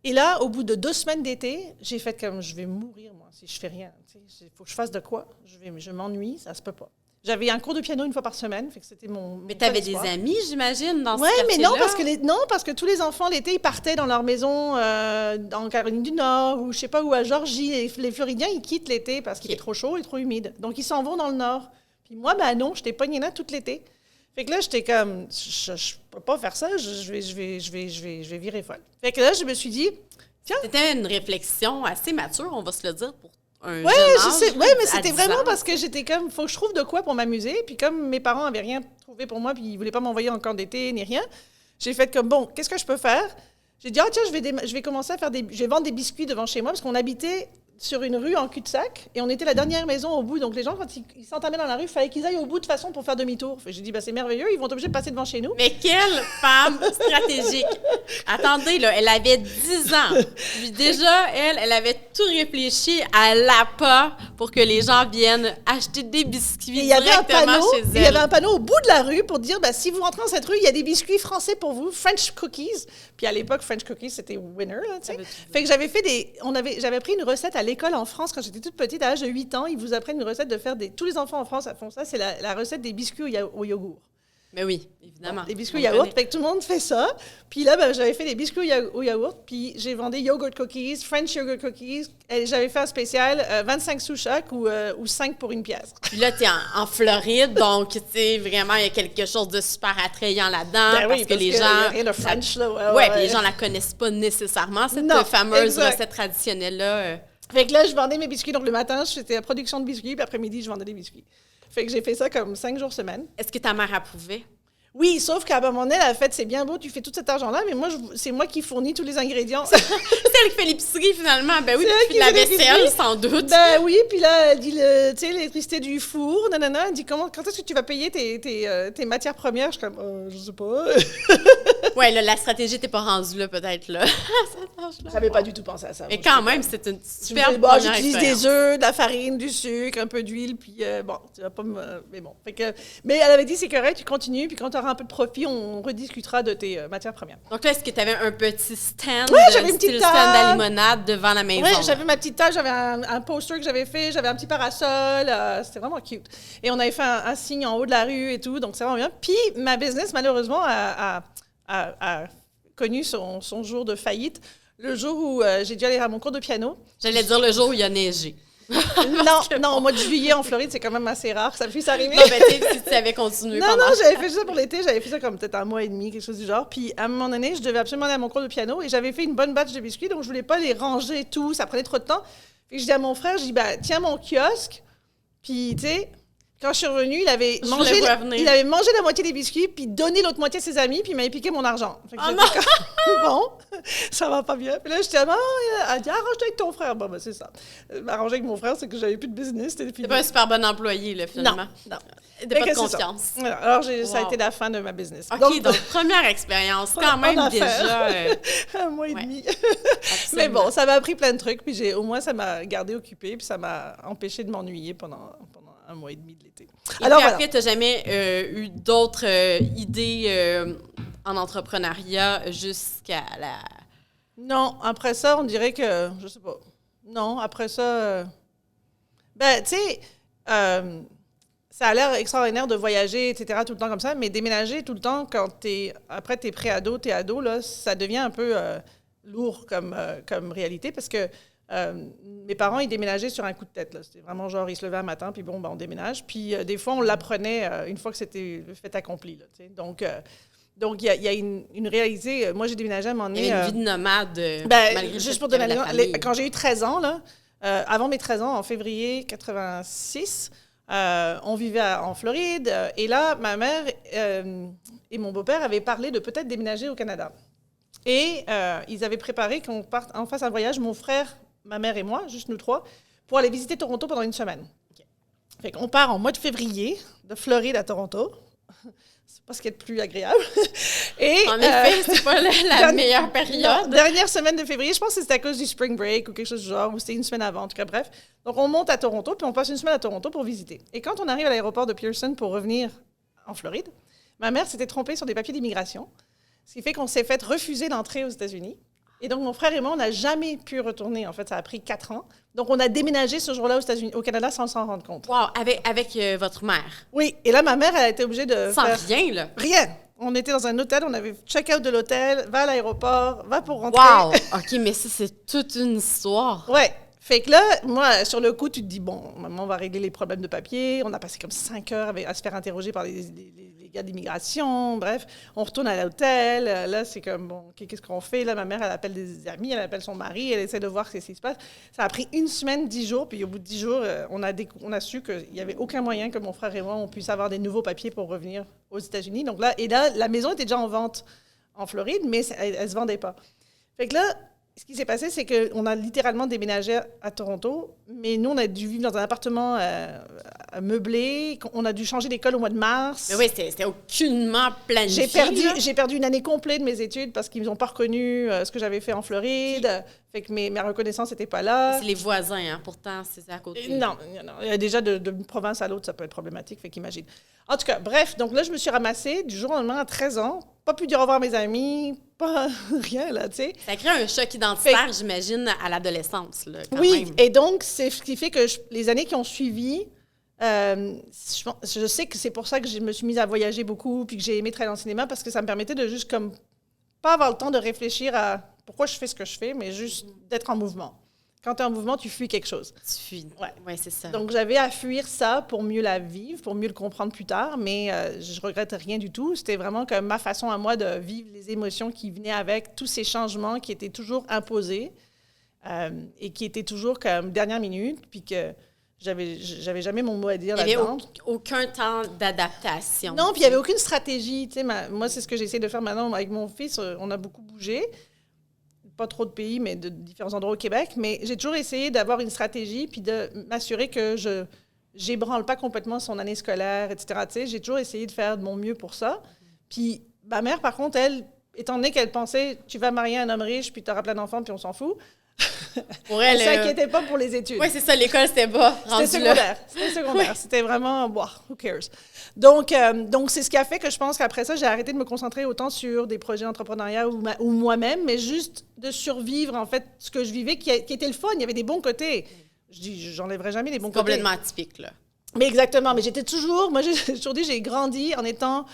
Et là, au bout de 2 semaines d'été, j'ai fait comme, je vais mourir, moi, si je fais rien. Il faut que je fasse de quoi? Je m'ennuie, ça se peut pas. J'avais un cours de piano 1 fois par semaine, fait que c'était mon Mais tu avais des amis, j'imagine, dans ce quartier-là. Oui, mais non, parce que tous les enfants, l'été, ils partaient dans leur maison en Caroline du Nord ou je sais pas où, à Georgie. Les Floridiens, ils quittent l'été parce qu'il est trop chaud et trop humide. Donc, ils s'en vont dans le Nord. Puis moi, ben non, j'étais pognée là tout l'été. Fait que là, j'étais comme, je peux pas faire ça, je vais virer folle. Fait que là, je me suis dit, tiens. C'était une réflexion assez mature, on va se le dire, pour un jeune je âge, sais. Oui, mais c'était vraiment parce que j'étais comme, faut que je trouve de quoi pour m'amuser. Puis comme mes parents n'avaient rien trouvé pour moi, puis ils voulaient pas m'envoyer en camp d'été ni rien, j'ai fait comme, bon, qu'est-ce que je peux faire? J'ai dit, tiens, je vais commencer à je vais vendre des biscuits devant chez moi, parce qu'on habitait sur une rue en cul-de-sac, et on était la dernière maison au bout. Donc, les gens, quand ils s'entamaient dans la rue, il fallait qu'ils aillent au bout de façon pour faire demi-tour. J'ai dit, c'est merveilleux, ils vont être obligés de passer devant chez nous. Mais quelle femme stratégique! Attendez, là, elle avait 10 ans. Puis déjà, elle avait tout réfléchi à l'appât pour que les gens viennent acheter des biscuits directement chez elle. Il y avait un panneau au bout de la rue pour dire, si vous rentrez dans cette rue, il y a des biscuits français pour vous, French cookies. Puis à l'époque, French cookies, c'était winner, là, tu sais. Fait que j'avais pris une recette à l'école en France quand j'étais toute petite, à l'âge de 8 ans. Ils vous apprennent une recette de faire tous les enfants en France font ça, c'est la recette des biscuits au yogourt. Mais oui, évidemment. Des biscuits au yaourt, fait que tout le monde fait ça. Puis là, j'avais fait des biscuits au yaourt, puis j'ai vendu yogurt cookies, French yogurt cookies. Et j'avais fait un spécial 25 sous chaque ou 5 pour 1 pièce. Puis là, t'es en Floride, donc, tu sais, vraiment, il y a quelque chose de super attrayant là-dedans. Parce que les gens... Il y a rien de French, là. Ouais, puis les gens la connaissent pas nécessairement, cette fameuse recette traditionnelle-là. Fait que là, je vendais mes biscuits. Donc, le matin, je faisais la production de biscuits, puis après-midi, je vendais des biscuits. Fait que j'ai fait ça comme 5 jours semaine. Est-ce que ta mère approuvait? Oui, sauf qu'à un moment donné, elle a fait, c'est bien beau, tu fais tout cet argent-là, mais moi, c'est moi qui fournis tous les ingrédients. C'est elle qui fait l'épicerie, finalement. Ben oui, puis tu fais de la vaisselle, sans doute. Ben oui, puis là, elle dit, tu sais, l'électricité du four, nanana, elle dit, quand est-ce que tu vas payer tes matières premières? Je suis comme, je sais pas. Ouais, là, la stratégie t'es pas rendue là, peut-être, là. J'avais pas du tout pensé à ça. Mais quand même, c'est une super première j'utilise des œufs, de la farine, du sucre, un peu d'huile, puis bon, tu vas pas me... Mais bon. Mais elle avait dit, c'est correct, tu continues, puis quand tu auras un peu de profit, on rediscutera de tes matières premières. Donc là, est-ce que tu avais un petit stand, j'avais une petite stand à limonade devant la maison? Oui, j'avais ma petite table, j'avais un poster que j'avais fait, j'avais un petit parasol, c'était vraiment cute. Et on avait fait un signe en haut de la rue et tout, donc c'est vraiment bien. Puis ma business, malheureusement, a connu son jour de faillite, le jour où j'ai dû aller à mon cours de piano. J'allais dire le jour où il a neigé. Non, au mois de juillet en Floride, c'est quand même assez rare que ça puisse arriver. Non, ben tu sais, si tu avais continué Non, j'avais fait ça pour l'été, j'avais fait ça comme peut-être 1 mois et demi, quelque chose du genre. Puis à un moment donné, je devais absolument aller à mon cours de piano et j'avais fait une bonne batch de biscuits, donc je voulais pas les ranger tout, ça prenait trop de temps. Fait que je dis à mon frère, je dis, tiens mon kiosque, puis tu sais... Quand je suis revenue, il avait mangé la moitié des biscuits, puis donné l'autre moitié à ses amis, puis il m'avait piqué mon argent. Fait que bon, ça va pas bien. Puis là, j'étais elle a dit, arrange-toi avec ton frère. Bon, c'est ça. M'arranger avec mon frère, c'est que j'avais plus de business. C'était pas un super bon employé, là, finalement. Non. T'as pas de confiance. Voilà. Alors, ça a été la fin de ma business. OK, donc première expérience, quand même déjà... 1 mois et demi. Mais bon, ça m'a appris plein de trucs, puis au moins, ça m'a gardé occupée, puis ça m'a empêché de m'ennuyer pendant 1 mois et demi de l'été. Alors, puis après, tu n'as jamais eu d'autres idées en entrepreneuriat jusqu'à la... Non, après ça, on dirait que... Je sais pas. Non, après ça... tu sais, ça a l'air extraordinaire de voyager, etc., tout le temps comme ça, mais déménager tout le temps, quand après t'es pré-ado, t'es ado, là, ça devient un peu lourd comme réalité, parce que mes parents, ils déménageaient sur un coup de tête. Là. C'était vraiment genre, ils se levaient un matin, puis bon, on déménage. Puis des fois, on l'apprenait une fois que c'était le fait accompli. Là, donc, il y a une réalité. Moi, j'ai déménagé à un moment donné... Il y avait une vie de nomade, malgré juste pour donner quand j'ai eu 13 ans, là, avant mes 13 ans, en février 86, on vivait en Floride. Et là, ma mère et mon beau-père avaient parlé de peut-être déménager au Canada. Et ils avaient préparé qu'on fasse un voyage, mon frère, ma mère et moi, juste nous 3, pour aller visiter Toronto pendant 1 semaine. Okay. Fait qu'on part en mois de février de Floride à Toronto. C'est pas ce qui est le plus agréable. Et, en effet, c'est pas la meilleure période. Dernière semaine de février, je pense que c'était à cause du spring break ou quelque chose du genre, ou c'était 1 semaine avant, en tout cas, bref. Donc, on monte à Toronto, puis on passe 1 semaine à Toronto pour visiter. Et quand on arrive à l'aéroport de Pearson pour revenir en Floride, ma mère s'était trompée sur des papiers d'immigration. Ce qui fait qu'on s'est fait refuser l'entrée aux États-Unis. Et donc, mon frère et moi, on n'a jamais pu retourner. En fait, ça a pris 4 ans. Donc, on a déménagé ce jour-là aux États-Unis, au Canada sans s'en rendre compte. Wow, avec votre mère. Oui. Et là, ma mère, elle a été obligée de Sans faire... rien, là. Rien. On était dans un hôtel, on avait check-out de l'hôtel, va à l'aéroport, va pour rentrer. Wow! OK, mais ça, c'est toute une histoire. Ouais. Fait que là, moi, sur le coup, tu te dis, bon, maman, on va régler les problèmes de papier. On a passé comme 5 heures à se faire interroger par les gars d'immigration. Bref, on retourne à l'hôtel. Là, c'est comme, bon, OK, qu'est-ce qu'on fait? Là, ma mère, elle appelle des amis, elle appelle son mari, elle essaie de voir ce qui se passe. Ça a pris 1 semaine, 10 jours. Puis au bout de 10 jours, on a su qu'il n'y avait aucun moyen que mon frère et moi, on puisse avoir des nouveaux papiers pour revenir aux États-Unis. Donc là, la maison était déjà en vente en Floride, mais elle ne se vendait pas. Fait que là, ce qui s'est passé, c'est qu'on a littéralement déménagé à Toronto, mais nous, on a dû vivre dans un appartement meublé. On a dû changer d'école au mois de mars. Mais oui, c'était aucunement planifié. J'ai perdu 1 année complète de mes études parce qu'ils n'ont pas reconnu ce que j'avais fait en Floride. Fait que ma reconnaissance n'était pas là. C'est les voisins, hein. Pourtant, c'est à côté. Non. Il y a déjà d'une province à l'autre, ça peut être problématique, fait qu'imagine. En tout cas, bref, donc là, je me suis ramassée du jour au lendemain à 13 ans. Pas pu dire au revoir à mes amis, pas rien, là, tu sais. Ça crée un choc identitaire, j'imagine, à l'adolescence, là, quand oui, même. Et donc, c'est ce qui fait que les années qui ont suivi, je sais que c'est pour ça que je me suis mise à voyager beaucoup puis que j'ai aimé travailler dans le cinéma parce que ça me permettait de juste comme pas avoir le temps de réfléchir à pourquoi je fais ce que je fais, mais juste d'être en mouvement. Quand tu es en mouvement, tu fuis quelque chose. Tu fuis. Ouais, c'est ça. Donc, j'avais à fuir ça pour mieux la vivre, pour mieux le comprendre plus tard, mais je regrette rien du tout. C'était vraiment comme ma façon à moi de vivre les émotions qui venaient avec tous ces changements qui étaient toujours imposés et qui étaient toujours comme dernière minute, puis que j'avais jamais mon mot à dire là-dedans. Il n'y avait aucun temps d'adaptation. Non, puis il n'y avait aucune stratégie. Tu sais, moi, c'est ce que j'essaie de faire maintenant avec mon fils. On a beaucoup bougé. Pas trop de pays, mais de différents endroits au Québec. Mais j'ai toujours essayé d'avoir une stratégie puis de m'assurer que je n'ébranle pas complètement son année scolaire, etc. Tu sais, j'ai toujours essayé de faire de mon mieux pour ça. Puis ma mère, par contre, elle, étant donné qu'elle pensait « tu vas marier un homme riche, puis tu auras plein d'enfants, puis on s'en fout », pour elle, ne s'inquiétait pas pour les études. Oui, c'est ça, l'école, c'était pas C'était secondaire. C'était secondaire. Oui. C'était vraiment, who cares? Donc, c'est ce qui a fait que je pense qu'après ça, j'ai arrêté de me concentrer autant sur des projets entrepreneuriaux ou moi-même, mais juste de survivre, en fait, ce que je vivais, qui était le fun. Il y avait des bons côtés. Je dis, j'enlèverai jamais les bons côtés. Complètement atypique, là. Mais exactement. Mais j'étais toujours, moi, j'ai toujours dit, j'ai grandi en étant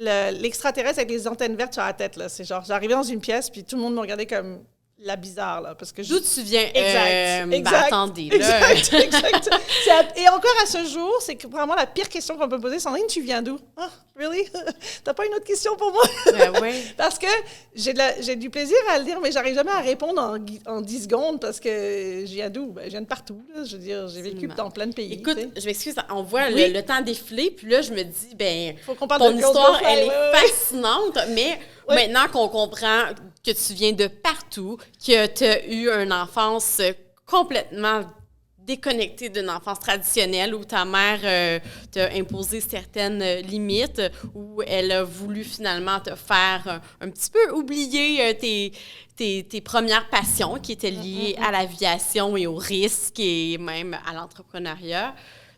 l'extraterrestre avec les antennes vertes sur la tête, là. C'est genre, j'arrivais dans une pièce, puis tout le monde me regardait comme la bizarre, là, parce que d'où tu viens? Exact. Attendez, là. Exact. Et encore à ce jour, c'est vraiment la pire question qu'on peut me poser. Sandrine, tu viens d'où? Ah, really? T'as pas une autre question pour moi? Oui. Parce que j'ai du plaisir à le dire, mais j'arrive jamais à répondre en 10 secondes parce que je viens d'où? Ben, je viens de partout, là. Je veux dire, j'ai vécu dans plein de pays. Écoute, je m'excuse, on voit le temps défiler, puis là, je me dis, faut qu'on parle ton de histoire, elle est fascinante, mais maintenant qu'on comprend que tu viens de partout, que tu as eu une enfance complètement déconnectée d'une enfance traditionnelle où ta mère t'a imposé certaines limites, où elle a voulu finalement te faire un petit peu oublier tes premières passions qui étaient liées à l'aviation et au risque et même à l'entrepreneuriat.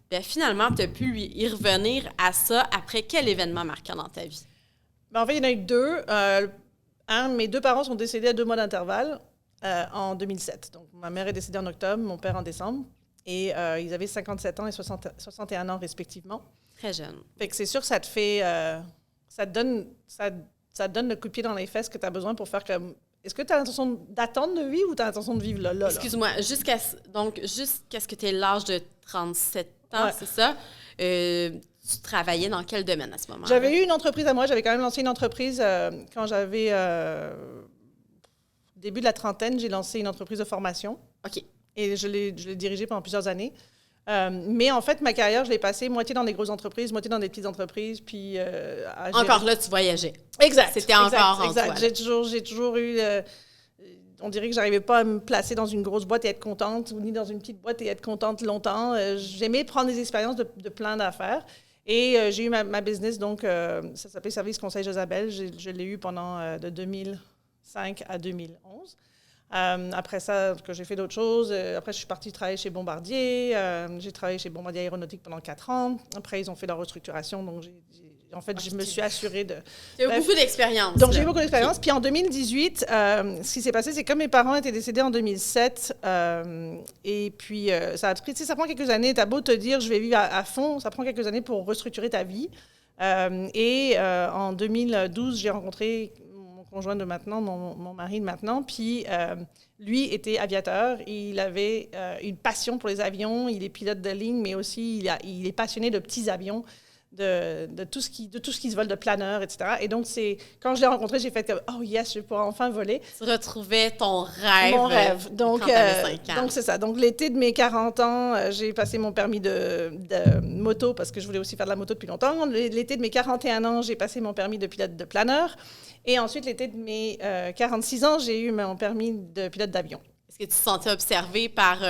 Bien, finalement, tu as pu y revenir à ça après quel événement marquant dans ta vie? Ben, en fait, il y en a eu 2. Mes 2 parents sont décédés à 2 mois d'intervalle en 2007. Donc, ma mère est décédée en octobre, mon père en décembre. Et ils avaient 57 ans et 61 ans respectivement. Très jeune. Fait que c'est sûr que ça te fait... ça te donne le coup de pied dans les fesses que tu as besoin pour faire comme... Est-ce que tu as l'intention d'attendre de vivre ou tu as l'intention de vivre là? Excuse-moi, jusqu'à ce que tu aies l'âge de 37 ans, c'est ça? Tu travaillais dans quel domaine à ce moment-là? J'avais eu une entreprise à moi. J'avais quand même lancé une entreprise quand j'avais... début de la trentaine, j'ai lancé une entreprise de formation. OK. Et je l'ai dirigée pendant plusieurs années. Mais en fait, ma carrière, je l'ai passée moitié dans des grosses entreprises, moitié dans des petites entreprises, puis... encore là, tu voyageais. Exact. C'était encore en toi. J'ai toujours eu... on dirait que j'arrivais pas à me placer dans une grosse boîte et être contente, ou ni dans une petite boîte et être contente longtemps. J'aimais prendre des expériences de plein d'affaires. Et j'ai eu ma business, donc ça s'appelait Service Conseil Josabel. Je l'ai eu pendant de 2005 à 2011. Après ça, que j'ai fait d'autres choses. Après, je suis partie travailler chez Bombardier. J'ai travaillé chez Bombardier Aéronautique pendant 4 ans. Après, ils ont fait leur restructuration, donc En fait, je me suis assurée de... Tu as eu beaucoup d'expérience. Donc, j'ai eu beaucoup d'expérience. Puis en 2018, ce qui s'est passé, c'est que mes parents étaient décédés en 2007. Et puis, ça a pris... Tu sais, ça prend quelques années. T'as beau te dire, je vais vivre à fond, ça prend quelques années pour restructurer ta vie. En 2012, j'ai rencontré mon conjoint de maintenant, mon mari de maintenant. Puis, lui était aviateur. Il avait une passion pour les avions. Il est pilote de ligne, mais aussi, il est passionné de petits avions. De tout ce qui se vole, de planeurs, etc. Et donc, quand je l'ai rencontré, j'ai fait comme « Oh yes, je vais pouvoir enfin voler ». Tu retrouvais ton rêve. Mon rêve. Donc, quand t'avais 5 ans. Donc, c'est ça. Donc, l'été de mes 40 ans, j'ai passé mon permis de moto parce que je voulais aussi faire de la moto depuis longtemps. L'été de mes 41 ans, j'ai passé mon permis de pilote de planeur. Et ensuite, l'été de mes 46 ans, j'ai eu mon permis de pilote d'avion. Est-ce que tu te sentais observée par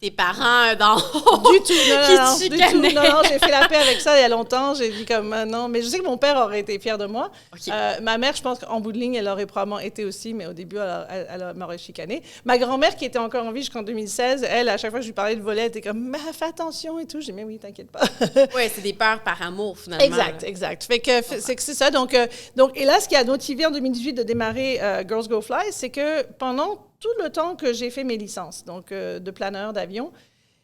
tes parents dans du tout, non, qui du te tout. Non, j'ai fait la paix avec ça il y a longtemps. J'ai dit comme non, mais je sais que mon père aurait été fier de moi. Okay. Ma mère, je pense qu'en bout de ligne, elle aurait probablement été aussi, mais au début, elle m'aurait chicanée. Ma grand-mère, qui était encore en vie jusqu'en 2016, elle, à chaque fois que je lui parlais de voler, elle était comme fais attention et tout. J'ai dit mais oui, t'inquiète pas. Oui, c'est des peurs par amour finalement. Exact. Fait que c'est ça. Donc, et là, ce qui a motivé en 2018 de démarrer Girls Go Fly, c'est que pendant tout le temps que j'ai fait mes licences, donc de planeur, d'avion,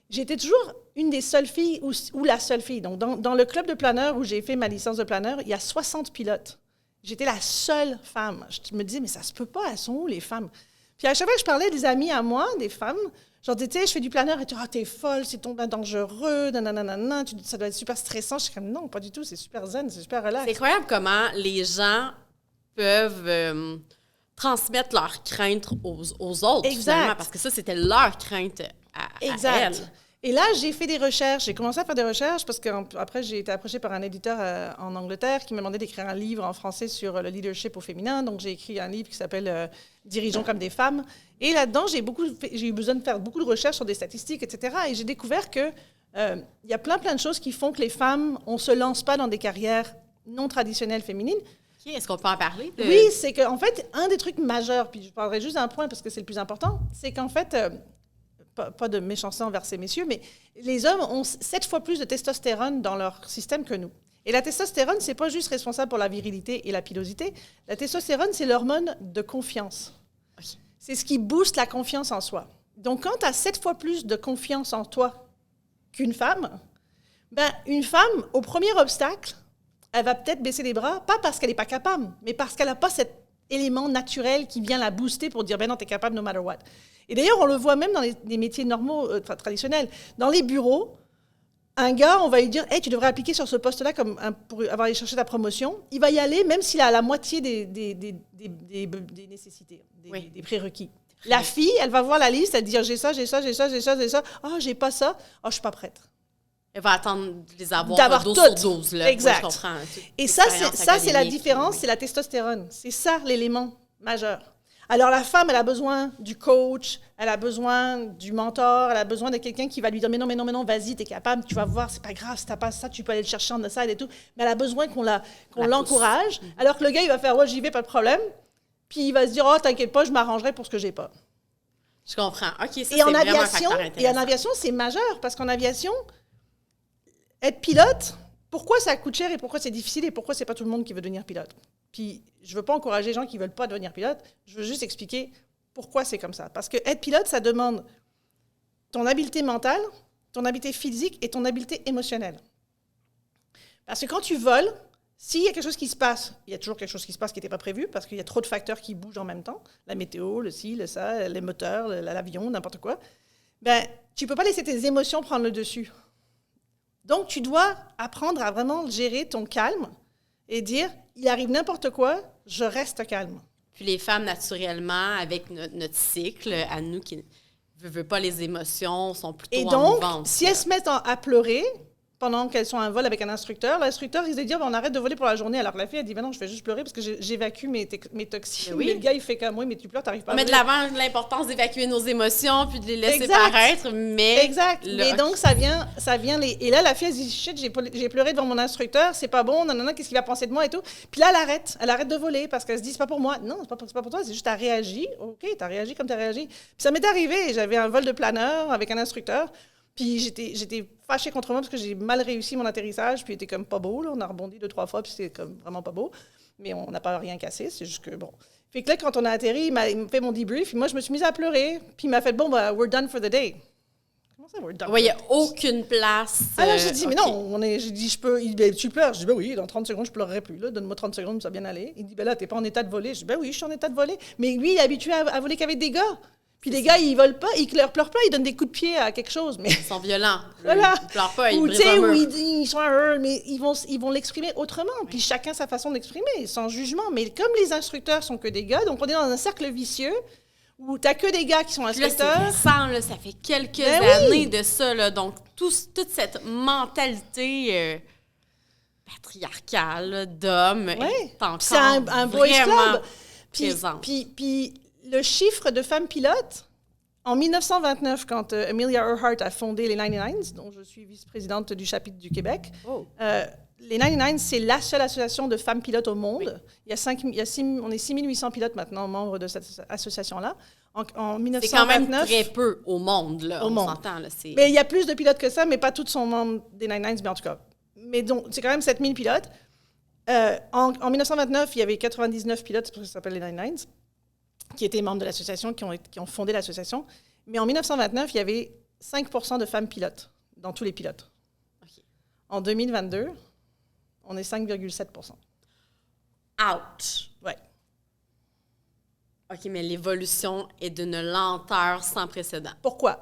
j'étais toujours une des seules filles ou la seule fille. Donc, dans le club de planeur où j'ai fait ma licence de planeur, il y a 60 pilotes. J'étais la seule femme. Je me disais, mais ça se peut pas, elles sont où les femmes? Puis à chaque fois que je parlais des amis à moi, des femmes, genre, tu sais, je fais du planeur et tu dis, t'es folle, c'est tombé dangereux, nanana, ça doit être super stressant. Je suis comme, non, pas du tout, c'est super zen, c'est super relax. C'est incroyable comment les gens peuvent transmettre leurs craintes aux autres, finalement, parce que ça, c'était leur crainte à elles. Et là, j'ai fait des recherches. J'ai commencé à faire des recherches parce qu'après, j'ai été approchée par un éditeur en Angleterre qui m'a demandé d'écrire un livre en français sur le leadership au féminin. Donc, j'ai écrit un livre qui s'appelle « Dirigeons comme des femmes ». Et là-dedans, j'ai eu besoin de faire beaucoup de recherches sur des statistiques, etc. Et j'ai découvert qu'il y a plein de choses qui font que les femmes, on ne se lance pas dans des carrières non traditionnelles féminines. Okay. Est-ce qu'on peut en parler? Oui, c'est qu'en fait, un des trucs majeurs, puis je parlerai juste d'un point parce que c'est le plus important, c'est qu'en fait, pas de méchanceté envers ces messieurs, mais les hommes ont 7 fois plus de testostérone dans leur système que nous. Et la testostérone, c'est pas juste responsable pour la virilité et la pilosité. La testostérone, c'est l'hormone de confiance. Okay. C'est ce qui booste la confiance en soi. Donc, quand tu as 7 fois plus de confiance en toi qu'une femme, une femme, au premier obstacle, elle va peut-être baisser les bras, pas parce qu'elle n'est pas capable, mais parce qu'elle n'a pas cet élément naturel qui vient la booster pour dire « ben non, tu es capable no matter what ». Et d'ailleurs, on le voit même dans les métiers normaux, traditionnels. Dans les bureaux, un gars, on va lui dire « hey, tu devrais appliquer sur ce poste-là pour avoir allé chercher ta promotion ». Il va y aller même s'il a la moitié des nécessités, des prérequis. La fille, elle va voir la liste, elle dit « j'ai ça, j'ai ça, j'ai ça, j'ai ça, j'ai ça. Ah, j'ai pas ça. Ah, je suis pas prête ». Elle va attendre de les avoir d'avoir 12 toutes. sur 12. Là. Exact. Moi, je comprends. Et ça, c'est la différence, c'est la testostérone. C'est ça l'élément majeur. Alors, la femme, elle a besoin du coach, elle a besoin du mentor, elle a besoin de quelqu'un qui va lui dire « mais non, vas-y, t'es capable, tu vas voir, c'est pas grave, si t'as pas ça, tu peux aller le chercher en deçà et tout. » Mais elle a besoin qu'on l'encourage. Alors que le gars, il va faire « ouais, j'y vais, pas de problème. » Puis il va se dire « oh, t'inquiète pas, je m'arrangerai pour ce que j'ai pas. » Je comprends. OK, ça, c'est vraiment un facteur intéressant. Et en aviation, c'est majeur, parce qu'en aviation, être pilote, pourquoi ça coûte cher et pourquoi c'est difficile et pourquoi c'est pas tout le monde qui veut devenir pilote? Puis, je veux pas encourager les gens qui veulent pas devenir pilote, je veux juste expliquer pourquoi c'est comme ça. Parce que être pilote, ça demande ton habileté mentale, ton habileté physique et ton habileté émotionnelle. Parce que quand tu voles, s'il y a quelque chose qui se passe, il y a toujours quelque chose qui se passe qui n'était pas prévu parce qu'il y a trop de facteurs qui bougent en même temps, la météo, le ci, le ça, les moteurs, l'avion, n'importe quoi, tu peux pas laisser tes émotions prendre le dessus. Donc, tu dois apprendre à vraiment gérer ton calme et dire, il arrive n'importe quoi, je reste calme. Puis les femmes, naturellement, avec notre cycle, à nous qui ne veut pas les émotions, sont plutôt en mouvance. Et donc, si elles se mettent à pleurer pendant qu'elles sont en vol avec un instructeur, l'instructeur, il se dit, on arrête de voler pour la journée. Alors que la fille, elle dit, non, je vais juste pleurer parce que j'évacue mes toxines. Oui. Mais le gars, il fait comme moi, mais tu pleures, t'arrives pas à mettre de l'avant l'importance d'évacuer nos émotions puis de les laisser paraître, mais... Exact. Et donc, ça vient Et là, la fille, elle se dit, shit, j'ai pleuré devant mon instructeur, c'est pas bon, non, qu'est-ce qu'il va penser de moi et tout. Puis là, elle arrête de voler parce qu'elle se dit, c'est pas pour moi. Non, c'est pas pour toi, c'est juste, t'as réagi. OK, t'as réagi comme t'as réagi. Puis ça m'est arrivé, j'avais un vol de planeur avec un instructeur. Puis j'étais fâchée contre moi parce que j'ai mal réussi mon atterrissage, puis il était comme pas beau, là. On a rebondi 2-3 fois, puis c'était comme vraiment pas beau. Mais on n'a pas rien cassé, c'est juste que, bon. Fait que là, quand on a atterri, il m'a fait mon debrief, puis moi, je me suis mise à pleurer, puis il m'a fait, bon, bah, we're done for the day. Comment ça, we're done? Oui, il n'y a aucune place. Alors, j'ai dit, mais non, j'ai dit, tu pleures? Je dis, ben oui, dans 30 secondes, je pleurerai plus, là. Donne-moi 30 secondes, ça va bien aller. Il dit, ben là, t'es pas en état de voler. Je dis, ben oui, je suis en état de voler. Mais lui, il est habitué à voler qu'avec des gars. Puis les gars, ils volent pas, ils pleurent pas, ils donnent des coups de pied à quelque chose. Mais... Ils sont violents. Voilà. Ils pleurent pas, ils Ou, brisent un mur. ils sont mais ils vont l'exprimer autrement. Puis chacun sa façon d'exprimer, sans jugement. Mais comme les instructeurs sont que des gars, donc on est dans un cercle vicieux où t'as que des gars qui sont instructeurs. Là, c'est récent, là, ça fait quelques années de ça. Là, donc, toute cette mentalité patriarcale là, d'homme est encore c'est un boys club. présent. Puis le chiffre de femmes pilotes, en 1929, quand Amelia Earhart a fondé les 99s, dont je suis vice-présidente du chapitre du Québec, les 99s, c'est la seule association de femmes pilotes au monde. Oui. On est 6800 pilotes maintenant membres de cette association-là. En 1929, c'est quand même très peu au monde, là, on s'entend. Là, mais il y a plus de pilotes que ça, mais pas tous sont membres des 99s, mais en tout cas. Mais donc, c'est quand même 7000 pilotes. En 1929, il y avait 99 pilotes, c'est pour ça que ça s'appelle les 99s, qui étaient membres de l'association, qui ont fondé l'association. Mais en 1929, il y avait 5% de femmes pilotes dans tous les pilotes. Okay. En 2022, on est 5,7%. Ouch! Ouais. OK, mais l'évolution est d'une lenteur sans précédent. Pourquoi?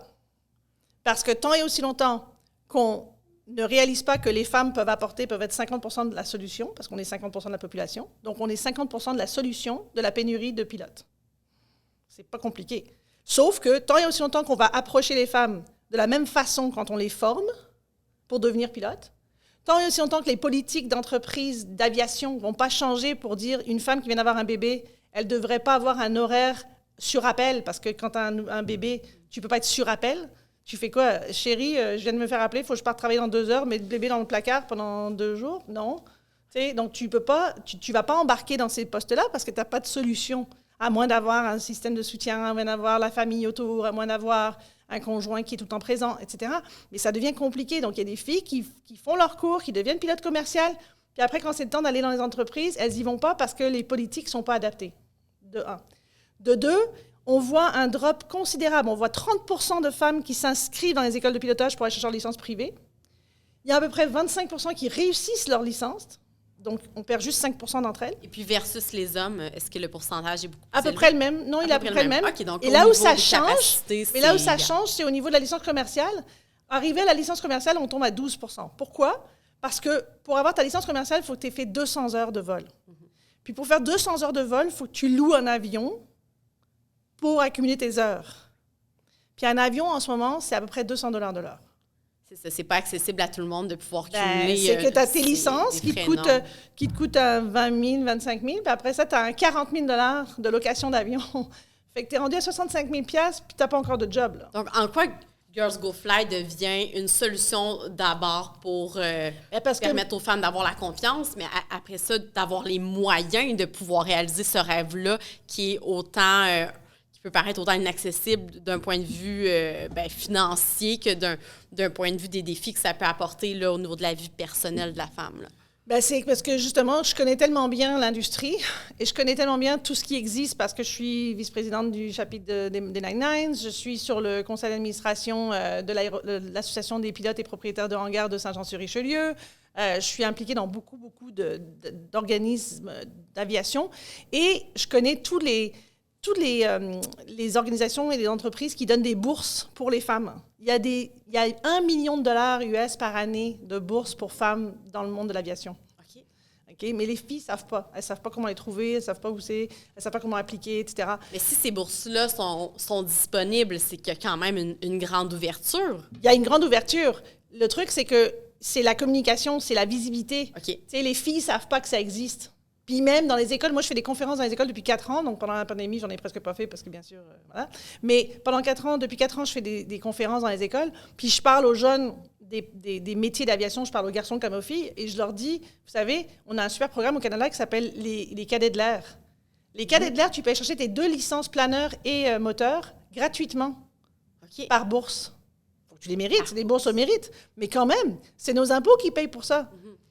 Parce que tant et aussi longtemps qu'on ne réalise pas que les femmes peuvent être 50% de la solution, parce qu'on est 50% de la population, donc on est 50% de la solution de la pénurie de pilotes. C'est pas compliqué. Sauf que tant et aussi longtemps qu'on va approcher les femmes de la même façon quand on les forme pour devenir pilote, tant et aussi longtemps que les politiques d'entreprise d'aviation ne vont pas changer pour dire une femme qui vient d'avoir un bébé, elle ne devrait pas avoir un horaire sur appel, parce que quand tu as un bébé, tu ne peux pas être sur appel. Tu fais quoi? Chérie, je viens de me faire appeler, il faut que je parte travailler dans 2 heures, mais le bébé dans le placard pendant 2 jours? Non. T'sais, donc, tu ne vas pas embarquer dans ces postes-là parce que tu n'as pas de solution, à moins d'avoir un système de soutien, à moins d'avoir la famille autour, à moins d'avoir un conjoint qui est tout le temps présent, etc. Mais ça devient compliqué. Donc, il y a des filles qui font leur cours, qui deviennent pilotes commerciales, puis après, quand c'est le temps d'aller dans les entreprises, elles n'y vont pas parce que les politiques ne sont pas adaptées, de 1. De 2, on voit un drop considérable. On voit 30% de femmes qui s'inscrivent dans les écoles de pilotage pour aller chercher leur licence privée. Il y a à peu près 25% qui réussissent leur licence. Donc, on perd juste 5% d'entre elles. Et puis, versus les hommes, est-ce que le pourcentage est beaucoup plus À peu près le même. Non, il est à peu près le même. Okay, donc, et là où ça change, c'est au niveau de la licence commerciale. Arrivé à la licence commerciale, on tombe à 12%. Pourquoi? Parce que pour avoir ta licence commerciale, il faut que tu aies fait 200 heures de vol. Puis pour faire 200 heures de vol, il faut que tu loues un avion pour accumuler tes heures. Puis un avion, en ce moment, c'est à peu près $200 de l'heure. C'est ça, c'est pas accessible à tout le monde de pouvoir cumuler. C'est que tu as tes licences qui te coûtent 20 000, 25 000, puis après ça, tu as un 40 000 $ de location d'avion. Fait que tu es rendu à 65 000 puis tu n'as pas encore de job. Là. Donc, en quoi Girls Go Fly devient une solution d'abord pour permettre aux femmes d'avoir la confiance, mais après ça, d'avoir les moyens de pouvoir réaliser ce rêve-là qui est autant... qui peut paraître autant inaccessible d'un point de vue financier que d'un point de vue des défis que ça peut apporter là, au niveau de la vie personnelle de la femme. Là. Ben, c'est parce que, justement, je connais tellement bien l'industrie et je connais tellement bien tout ce qui existe parce que je suis vice-présidente du chapitre des 99s. Je suis sur le conseil d'administration de l'Association des pilotes et propriétaires de hangars de Saint-Jean-sur-Richelieu. Je suis impliquée dans beaucoup d'organismes d'aviation et je connais toutes les organisations et les entreprises qui donnent des bourses pour les femmes. Il y a $1 million US par année de bourses pour femmes dans le monde de l'aviation. Okay? Mais les filles ne savent pas. Elles ne savent pas comment les trouver, elles ne savent pas où c'est, elles ne savent pas comment appliquer, etc. Mais si ces bourses-là sont disponibles, c'est qu'il y a quand même une grande ouverture. Il y a une grande ouverture. Le truc, c'est que c'est la communication, c'est la visibilité. Okay. Les filles ne savent pas que ça existe. Puis même dans les écoles, moi je fais des conférences dans les écoles depuis 4 ans, donc pendant la pandémie, j'en ai presque pas fait parce que bien sûr, voilà. Mais depuis 4 ans, je fais des conférences dans les écoles, puis je parle aux jeunes des métiers d'aviation, je parle aux garçons comme aux filles, et je leur dis, vous savez, on a un super programme au Canada qui s'appelle les cadets de l'air. Les cadets de l'air, tu peux aller chercher tes 2 licences planeur et moteur gratuitement par bourse. faut que tu les mérites, c'est des bourses au mérite. Mais quand même, c'est nos impôts qui payent pour ça.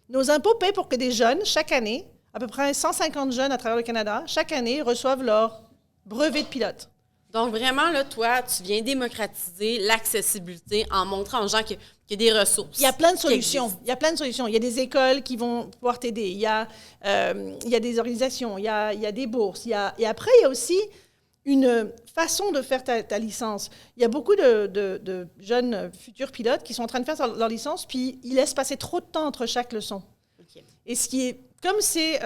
Nos impôts payent pour que des jeunes, chaque année, à peu près 150 jeunes à travers le Canada, chaque année, reçoivent leur brevet de pilote. Donc, vraiment, là, toi, tu viens démocratiser l'accessibilité en montrant aux gens qu'il y a des ressources. Il y a plein de solutions. Il y a plein de solutions. Il y a des écoles qui vont pouvoir t'aider. Il y a des organisations. Il y a des bourses. Et après, il y a aussi une façon de faire ta licence. Il y a beaucoup de jeunes futurs pilotes qui sont en train de faire leur licence, puis ils laissent passer trop de temps entre chaque leçon. Okay. Et ce qui est, comme c'est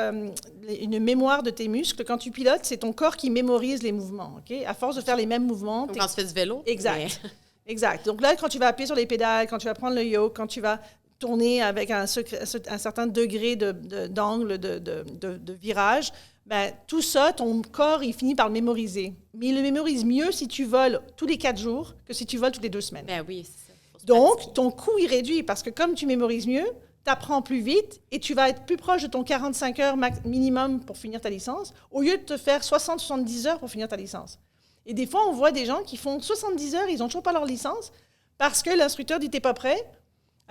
une mémoire de tes muscles, quand tu pilotes, c'est ton corps qui mémorise les mouvements. Okay? À force de faire les mêmes mouvements. Comme quand tu fais du vélo. Exact. Mais... Exact. Donc là, quand tu vas appuyer sur les pédales, quand tu vas prendre le yoke, quand tu vas tourner avec un certain degré d'angle, de virage, ben, tout ça, ton corps, il finit par le mémoriser. Mais il le mémorise mieux si tu voles tous les 4 jours que si tu voles toutes les 2 semaines. Ben oui, c'est ça. Donc, ton coût, il réduit parce que comme tu mémorises mieux, tu apprends plus vite et tu vas être plus proche de ton 45 heures minimum pour finir ta licence au lieu de te faire 60-70 heures pour finir ta licence. Et des fois, on voit des gens qui font 70 heures, ils n'ont toujours pas leur licence parce que l'instructeur dit « t'es pas prêt ».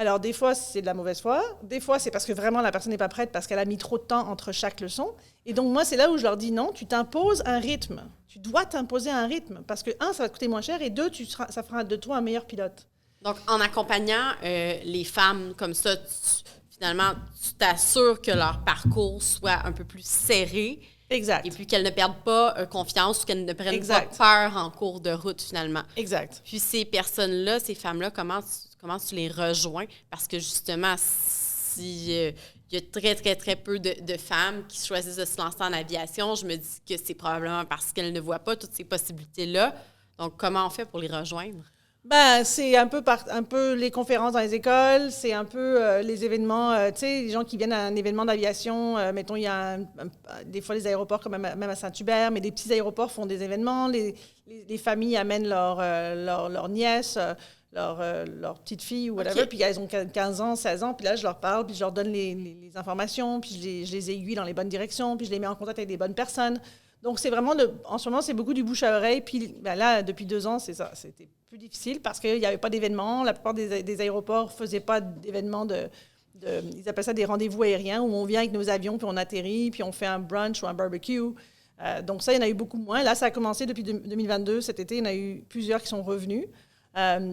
Alors, des fois, c'est de la mauvaise foi. Des fois, c'est parce que vraiment, la personne n'est pas prête parce qu'elle a mis trop de temps entre chaque leçon. Et donc, moi, c'est là où je leur dis non, tu t'imposes un rythme. Tu dois t'imposer un rythme parce que, 1, ça va te coûter moins cher et 2, ça fera de toi un meilleur pilote. Donc, en accompagnant les femmes comme ça, finalement, tu t'assures que leur parcours soit un peu plus serré. Exact. Et puis qu'elles ne perdent pas confiance ou qu'elles ne prennent pas peur en cours de route, finalement. Exact. Puis ces personnes-là, ces femmes-là, comment tu les rejoins? Parce que justement, il y a très, très, très peu de femmes qui choisissent de se lancer en aviation, je me dis que c'est probablement parce qu'elles ne voient pas toutes ces possibilités-là. Donc, comment on fait pour les rejoindre? Ben, c'est un peu les conférences dans les écoles, c'est un peu les événements, tu sais, les gens qui viennent à un événement d'aviation, mettons, il y a des fois les aéroports, comme même à Saint-Hubert, mais des petits aéroports font des événements, les familles amènent leurs nièces, leurs petites filles ou whatever, puis elles ont 15 ans, 16 ans, puis là, je leur parle, puis je leur donne les informations, puis je les aiguille dans les bonnes directions, puis je les mets en contact avec des bonnes personnes. Donc, c'est vraiment, en ce moment, c'est beaucoup du bouche à oreille. Puis ben là, depuis 2 ans, c'est ça. C'était plus difficile parce qu'il n'y avait pas d'événements. La plupart des aéroports ne faisaient pas d'événements ils appellent ça des rendez-vous aériens où on vient avec nos avions, puis on atterrit, puis on fait un brunch ou un barbecue. Donc, ça, il y en a eu beaucoup moins. Là, ça a commencé depuis 2022. Cet été, il y en a eu plusieurs qui sont revenus.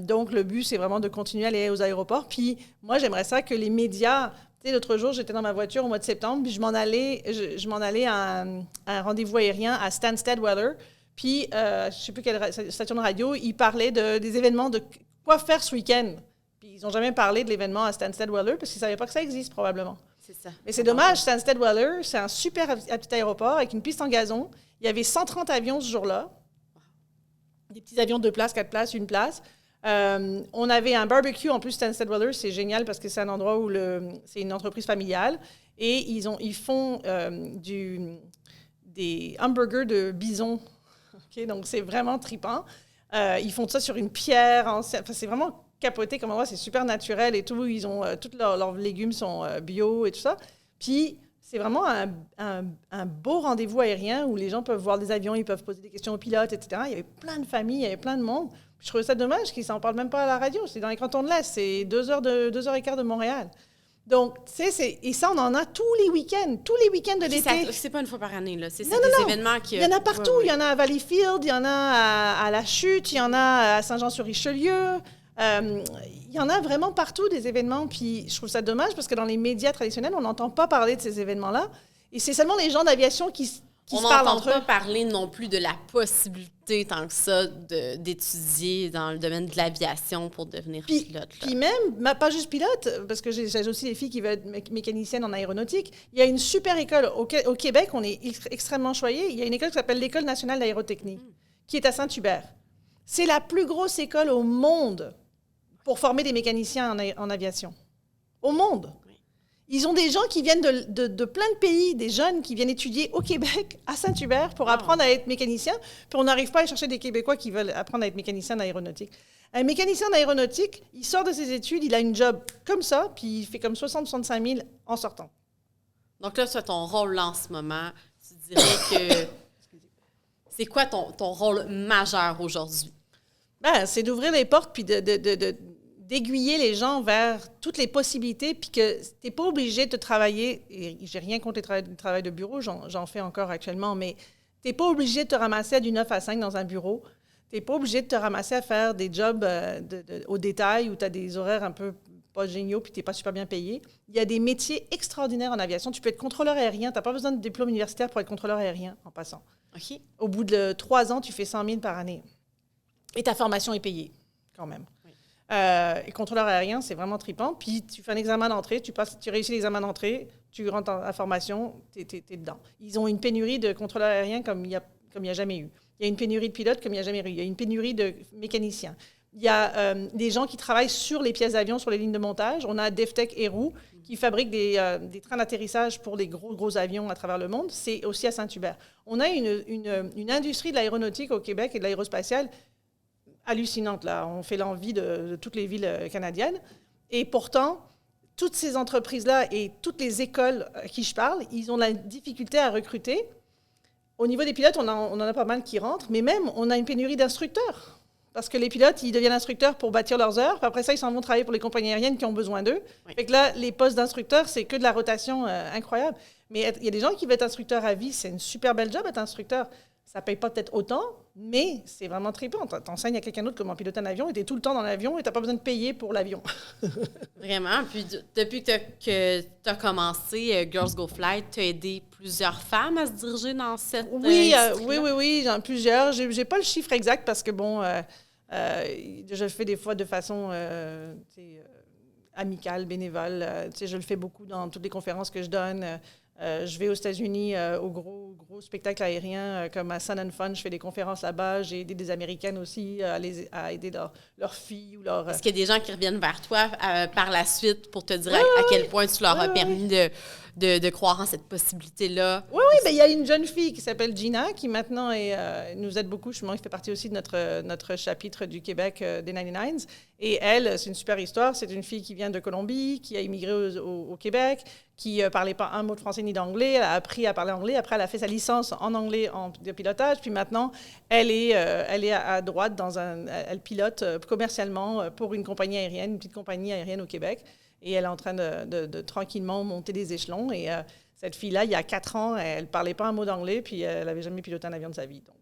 Donc, le but, c'est vraiment de continuer à aller aux aéroports. Puis, moi, j'aimerais ça que les médias... Tu sais, l'autre jour, j'étais dans ma voiture au mois de septembre, puis je m'en allais à un rendez-vous aérien à Stansted Weather. Puis, je ne sais plus quelle station de radio, ils parlaient des événements de quoi faire ce week-end. Puis, ils n'ont jamais parlé de l'événement à Stansted Weather parce qu'ils ne savaient pas que ça existe, probablement. C'est ça. Mais c'est dommage, Stansted Weather, c'est un super petit aéroport avec une piste en gazon. Il y avait 130 avions ce jour-là. Des petits avions 2 places, 4 places, 1 place. On avait un barbecue, en plus, Stansted Weather, c'est génial parce que c'est un endroit où c'est une entreprise familiale et ils font des hamburgers de bison. Okay? Donc, c'est vraiment trippant. Ils font ça sur une pierre. Enfin, c'est vraiment capoté comme endroit, c'est super naturel et tout. Ils ont, tous leurs légumes sont bio et tout ça. Puis, c'est vraiment un beau rendez-vous aérien où les gens peuvent voir des avions, ils peuvent poser des questions aux pilotes, etc. Il y avait plein de familles, il y avait plein de monde. Je trouvais ça dommage qu'ils s'en parlent même pas à la radio. C'est dans les cantons de l'Est. C'est 2 heures et quart de Montréal. Donc, tu sais, et ça, on en a tous les week-ends de l'été. C'est pas une fois par année, là. C'est des événements qui... Il y en a partout. Ouais. Il y en a à Valleyfield, il y en a à La Chute, il y en a à Saint-Jean-sur-Richelieu. Il y en a vraiment partout des événements. Puis, je trouve ça dommage parce que dans les médias traditionnels, on n'entend pas parler de ces événements-là. Et c'est seulement les gens d'aviation qui se parlent entre eux. On n'entend pas parler non plus de la possibilité, tant que ça, d'étudier dans le domaine de l'aviation pour devenir pilote. Puis même, pas juste pilote, parce que j'ai aussi des filles qui veulent être mécaniciennes en aéronautique. Il y a une super école. Au Québec, on est extrêmement choyés. Il y a une école qui s'appelle l'École nationale d'aérotechnie, qui est à Saint-Hubert. C'est la plus grosse école au monde pour former des mécaniciens en aviation. Au monde. Ils ont des gens qui viennent de plein de pays, des jeunes qui viennent étudier au Québec, à Saint-Hubert, pour apprendre à être mécanicien. Puis on n'arrive pas à chercher des Québécois qui veulent apprendre à être mécanicien d'aéronautique. Un mécanicien d'aéronautique, il sort de ses études, il a une job comme ça, puis il fait comme 60-65 000 en sortant. Donc là, c'est ton rôle là, en ce moment. Tu dirais que... C'est quoi ton rôle majeur aujourd'hui? Ben, c'est d'ouvrir les portes puis d'aiguiller les gens vers toutes les possibilités, puis que tu n'es pas obligé de travailler, et j'ai rien contre le travail de bureau, j'en fais encore actuellement, mais tu n'es pas obligé de te ramasser du 9 à 5 dans un bureau. Tu n'es pas obligé de te ramasser à faire des jobs au détail où tu as des horaires un peu pas géniaux puis tu n'es pas super bien payé. Il y a des métiers extraordinaires en aviation. Tu peux être contrôleur aérien. Tu n'as pas besoin de diplôme universitaire pour être contrôleur aérien en passant. OK. Au bout de 3 ans, tu fais 100 000 par année. Et ta formation est payée, quand même. Oui. Et contrôleur aérien, c'est vraiment trippant. Puis tu fais un examen d'entrée, tu réussis l'examen d'entrée, tu rentres en formation, tu es dedans. Ils ont une pénurie de contrôleurs aériens comme il y a jamais eu. Il y a une pénurie de pilotes comme il n'y a jamais eu. Il y a une pénurie de mécaniciens. Il y a des gens qui travaillent sur les pièces d'avion, sur les lignes de montage. On a DefTech et Roux qui fabriquent des trains d'atterrissage pour des gros avions à travers le monde. C'est aussi à Saint-Hubert. On a une industrie de l'aéronautique au Québec et de l'aérospatiale hallucinante, là. On fait l'envie de toutes les villes canadiennes. Et pourtant, toutes ces entreprises-là et toutes les écoles à qui je parle, ils ont la difficulté à recruter. Au niveau des pilotes, on en a pas mal qui rentrent, mais même, on a une pénurie d'instructeurs. Parce que les pilotes, ils deviennent instructeurs pour bâtir leurs heures, puis après ça, ils s'en vont travailler pour les compagnies aériennes qui ont besoin d'eux. Oui. Fait que là, les postes d'instructeurs, c'est que de la rotation incroyable. Mais il y a des gens qui veulent être instructeurs à vie. C'est une super belle job, être instructeur. Ça ne paye pas peut-être autant, mais c'est vraiment trippant. Tu enseignes à quelqu'un d'autre comment piloter un avion, et tu es tout le temps dans l'avion et tu n'as pas besoin de payer pour l'avion. Vraiment. Puis depuis que tu as commencé Girls Go Fly, tu as aidé plusieurs femmes à se diriger dans cette oui, j'en ai plusieurs. Je n'ai pas le chiffre exact parce que, bon, je fais des fois de façon amicale, bénévole. Je le fais beaucoup dans toutes les conférences que je donne. Je vais aux États-Unis au gros spectacle aérien comme à Sun and Fun. Je fais des conférences là-bas. J'ai aidé des Américaines aussi à aider leurs filles. Est-ce qu'il y a des gens qui reviennent vers toi par la suite pour te dire à quel point tu leur as permis de croire en cette possibilité-là? Oui, bien, il y a une jeune fille qui s'appelle Gina qui maintenant nous aide beaucoup. Justement, qui fait partie aussi de notre chapitre du Québec des 99s. Et elle, c'est une super histoire. C'est une fille qui vient de Colombie, qui a immigré au Québec, qui ne parlait pas un mot de français ni d'anglais. Elle a appris à parler anglais. Après, elle a fait sa licence en anglais de pilotage. Puis maintenant, elle est à droite elle pilote commercialement pour une compagnie aérienne, une petite compagnie aérienne au Québec. Et elle est en train de tranquillement monter des échelons. Et cette fille-là, il y a 4 ans, elle ne parlait pas un mot d'anglais, puis elle n'avait jamais piloté un avion de sa vie. Donc,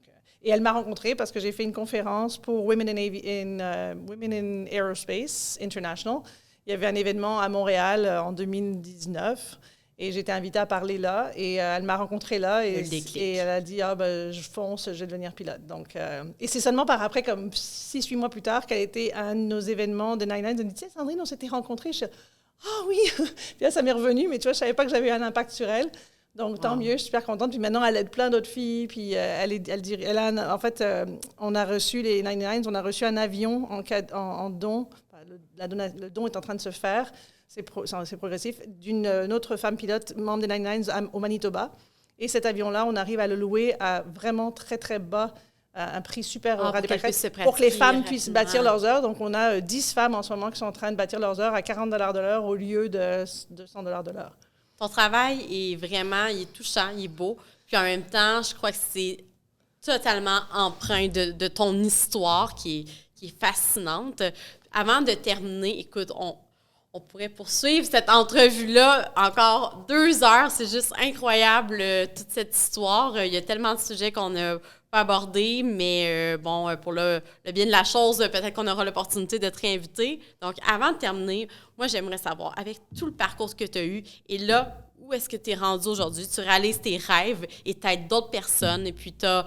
et elle m'a rencontrée parce que j'ai fait une conférence pour Women in Aerospace International. Il y avait un événement à Montréal en 2019 et j'étais invitée à parler là. Et elle m'a rencontrée là et elle a dit « Ah, ben, je fonce, je vais devenir pilote. » Donc, et c'est seulement par après, comme 6-8 mois plus tard, qu'elle était à un de nos événements de 99. Elle m'a dit « Tiens, Sandrine, on s'était rencontrés. » Ah oui! Puis là, ça m'est revenu, mais tu vois, je ne savais pas que j'avais eu un impact sur elle. Donc, tant mieux, je suis super contente. Puis maintenant, elle aide plein d'autres filles. Puis en fait, on a reçu les 99s, on a reçu un avion en don. Le don est en train de se faire, c'est progressif, d'une autre femme pilote, membre des 99s au Manitoba. Et cet avion-là, on arrive à le louer à vraiment très, très bas, à un prix super radicalisé pour que les femmes puissent bâtir leurs heures. Donc, on a 10 femmes en ce moment qui sont en train de bâtir leurs heures à 40 $ de l'heure au lieu de 200 $ de l'heure. Ton travail est vraiment, il est touchant, il est beau. Puis en même temps, je crois que c'est totalement empreint de ton histoire qui est fascinante. Avant de terminer, écoute, on pourrait poursuivre cette entrevue-là encore 2 heures. C'est juste incroyable, toute cette histoire. Il y a tellement de sujets qu'on n'a pas abordés, mais pour le bien de la chose, peut-être qu'on aura l'opportunité de te réinviter. Donc, avant de terminer, moi, j'aimerais savoir, avec tout le parcours que tu as eu, et là, où est-ce que tu es rendu aujourd'hui? Tu réalises tes rêves et t'aides d'autres personnes. Et puis, tu as,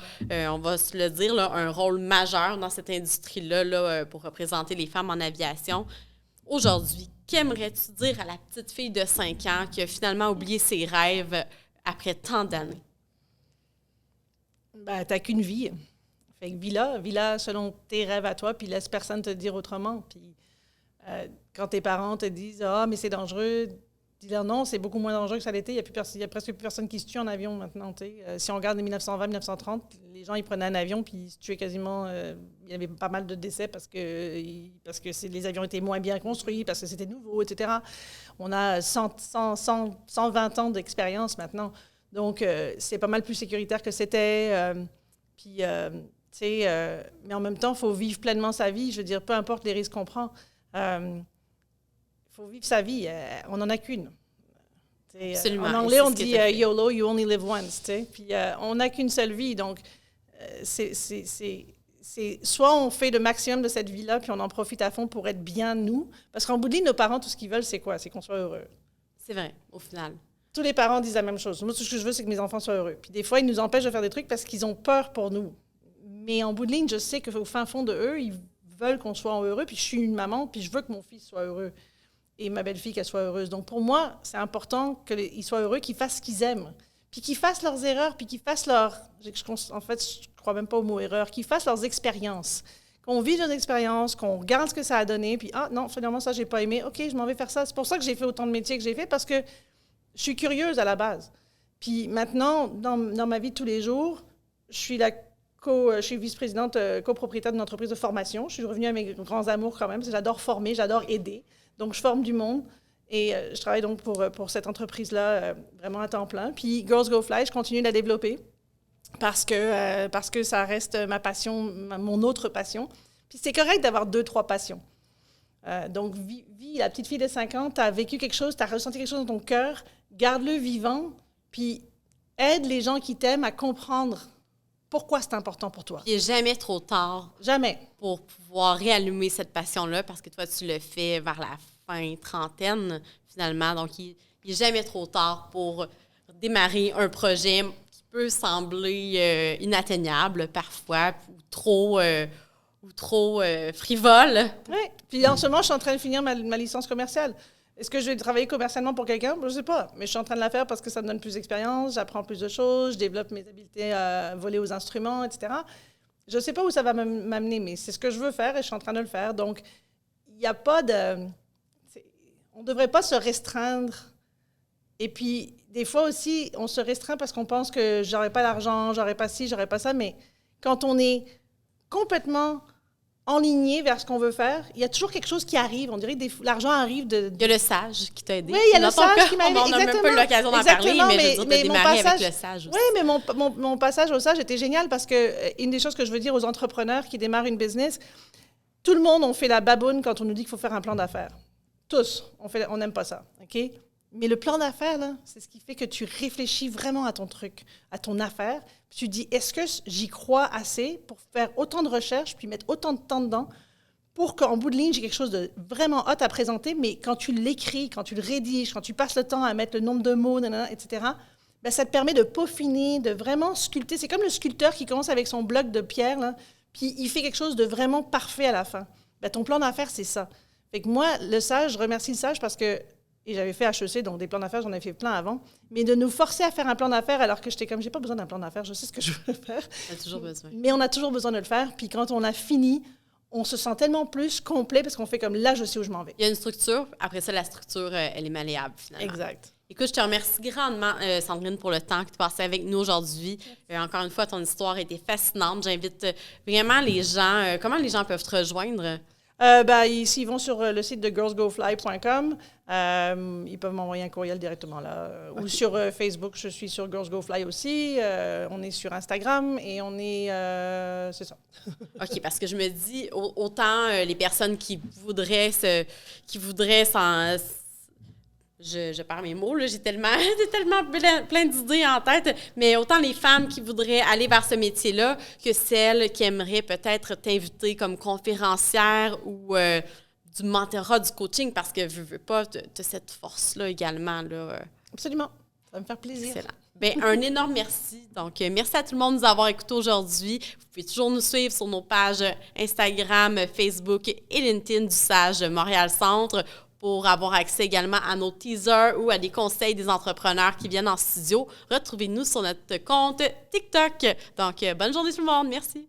on va se le dire, là, un rôle majeur dans cette industrie-là pour représenter les femmes en aviation. Aujourd'hui, qu'aimerais-tu dire à la petite fille de 5 ans qui a finalement oublié ses rêves après tant d'années? Ben, t'as qu'une vie. Fait que vis-la selon tes rêves à toi, puis laisse personne te dire autrement. Puis quand tes parents te disent « Ah, mais c'est dangereux », dis-leur non, c'est beaucoup moins dangereux que ça l'était. Il y a presque plus personne qui se tue en avion maintenant. Si on regarde les 1920-1930, les gens ils prenaient un avion puis ils se tuaient quasiment. Il y avait pas mal de décès parce que les avions étaient moins bien construits, parce que c'était nouveau, etc. On a 120 ans d'expérience maintenant. Donc, c'est pas mal plus sécuritaire que c'était. Puis, Mais en même temps, il faut vivre pleinement sa vie. Je veux dire, peu importe les risques qu'on prend. Il faut vivre sa vie. On n'en a qu'une. Absolument. En anglais, on dit YOLO, you only live once. Puis on n'a qu'une seule vie. Donc, c'est soit on fait le maximum de cette vie-là, puis on en profite à fond pour être bien nous. Parce qu'en bout de ligne, nos parents, tout ce qu'ils veulent, c'est quoi? C'est qu'on soit heureux. C'est vrai, au final. Tous les parents disent la même chose. Moi, tout ce que je veux, c'est que mes enfants soient heureux. Puis des fois, ils nous empêchent de faire des trucs parce qu'ils ont peur pour nous. Mais en bout de ligne, je sais qu'au fin fond de eux, ils veulent qu'on soit heureux. Puis je suis une maman, puis je veux que mon fils soit heureux. Et ma belle-fille, qu'elle soit heureuse. Donc pour moi, c'est important qu'ils soient heureux, qu'ils fassent ce qu'ils aiment. Puis qu'ils fassent leurs erreurs, puis qu'ils fassent leurs... En fait, je ne crois même pas au mot erreur. Qu'ils fassent leurs expériences. Qu'on vive leurs expériences, qu'on regarde ce que ça a donné, puis ah non, finalement, ça, je n'ai pas aimé. OK, je m'en vais faire ça. C'est pour ça que j'ai fait autant de métiers que j'ai fait, parce que je suis curieuse à la base. Puis maintenant, dans ma vie de tous les jours, je suis vice-présidente copropriétaire d'une entreprise de formation. Je suis revenue à mes grands amours quand même, parce que j'adore former, j'adore aider. Donc, je forme du monde et je travaille donc pour cette entreprise-là vraiment à temps plein. Puis, Girls Go Fly, je continue de la développer parce que ça reste ma passion, mon autre passion. Puis, c'est correct d'avoir 2-3 passions. Donc, vis la petite fille de 5 ans, tu as vécu quelque chose, tu as ressenti quelque chose dans ton cœur, garde-le vivant, puis aide les gens qui t'aiment à comprendre pourquoi c'est important pour toi. Il n'est jamais trop tard. Jamais. Pour pouvoir réallumer cette passion-là, parce que toi, tu le fais vers la fin trentaine, finalement. Donc, il n'est jamais trop tard pour démarrer un projet qui peut sembler inatteignable parfois, ou trop frivole. Oui. Puis en ce moment, je suis en train de finir ma licence commerciale. Est-ce que je vais travailler commercialement pour quelqu'un? Je ne sais pas. Mais je suis en train de la faire parce que ça me donne plus d'expérience, j'apprends plus de choses, je développe mes habiletés à voler aux instruments, etc. Je ne sais pas où ça va m'amener, mais c'est ce que je veux faire et je suis en train de le faire. Donc, il n'y a pas de... On ne devrait pas se restreindre. Et puis, des fois aussi, on se restreint parce qu'on pense que j'aurais pas l'argent, j'aurais pas ci, j'aurais pas ça. Mais quand on est complètement enligné vers ce qu'on veut faire, il y a toujours quelque chose qui arrive. On dirait que l'argent arrive de... Il y a le sage qui t'a aidé. Oui, il y a le sage qui m'a aidé. On n'a même pas eu l'occasion d'en parler, mais je veux dire, de démarrer avec le sage aussi. Oui, mais mon passage au sage était génial parce que une des choses que je veux dire aux entrepreneurs qui démarrent une business, tout le monde, on fait la baboune quand on nous dit qu'il faut faire un plan d'affaires. Tous. On n'aime pas ça. OK? Mais le plan d'affaires, là, c'est ce qui fait que tu réfléchis vraiment à ton truc, à ton affaire. Puis tu dis, est-ce que j'y crois assez pour faire autant de recherches puis mettre autant de temps dedans pour qu'en bout de ligne, j'ai quelque chose de vraiment hot à présenter, mais quand tu l'écris, quand tu le rédiges, quand tu passes le temps à mettre le nombre de mots, etc., ben, ça te permet de peaufiner, de vraiment sculpter. C'est comme le sculpteur qui commence avec son bloc de pierre, là, puis il fait quelque chose de vraiment parfait à la fin. Ben, ton plan d'affaires, c'est ça. Fait que moi, le sage, je remercie le sage parce que et j'avais fait HEC, donc des plans d'affaires, j'en ai fait plein avant. Mais de nous forcer à faire un plan d'affaires alors que j'étais comme, j'ai pas besoin d'un plan d'affaires, je sais ce que je veux faire. On a toujours besoin. Mais on a toujours besoin de le faire. Puis quand on a fini, on se sent tellement plus complet parce qu'on fait comme, là, je sais où je m'en vais. Il y a une structure. Après ça, la structure, elle est malléable, finalement. Exact. Écoute, je te remercie grandement, Sandrine, pour le temps que tu passais avec nous aujourd'hui. Encore une fois, ton histoire a été fascinante. J'invite vraiment les gens. Comment les gens peuvent te rejoindre? S'ils vont sur le site de girlsgofly.com, ils peuvent m'envoyer un courriel directement là. Okay. Ou sur Facebook, je suis sur Girls Go Fly aussi. On est sur Instagram et on est... c'est ça. OK, parce que je me dis, autant les personnes qui voudraient s'en... Je perds mes mots, là, j'ai tellement plein d'idées en tête, mais autant les femmes qui voudraient aller vers ce métier-là que celles qui aimeraient peut-être t'inviter comme conférencière ou du mentorat, du coaching, parce que je veux pas de cette force-là également. Là. Absolument, ça va me faire plaisir. Excellent. Bien, un énorme merci. Donc, merci à tout le monde de nous avoir écoutés aujourd'hui. Vous pouvez toujours nous suivre sur nos pages Instagram, Facebook et LinkedIn du Sage Montréal Centre pour avoir accès également à nos teasers ou à des conseils des entrepreneurs qui viennent en studio. Retrouvez-nous sur notre compte TikTok. Donc, bonne journée tout le monde. Merci.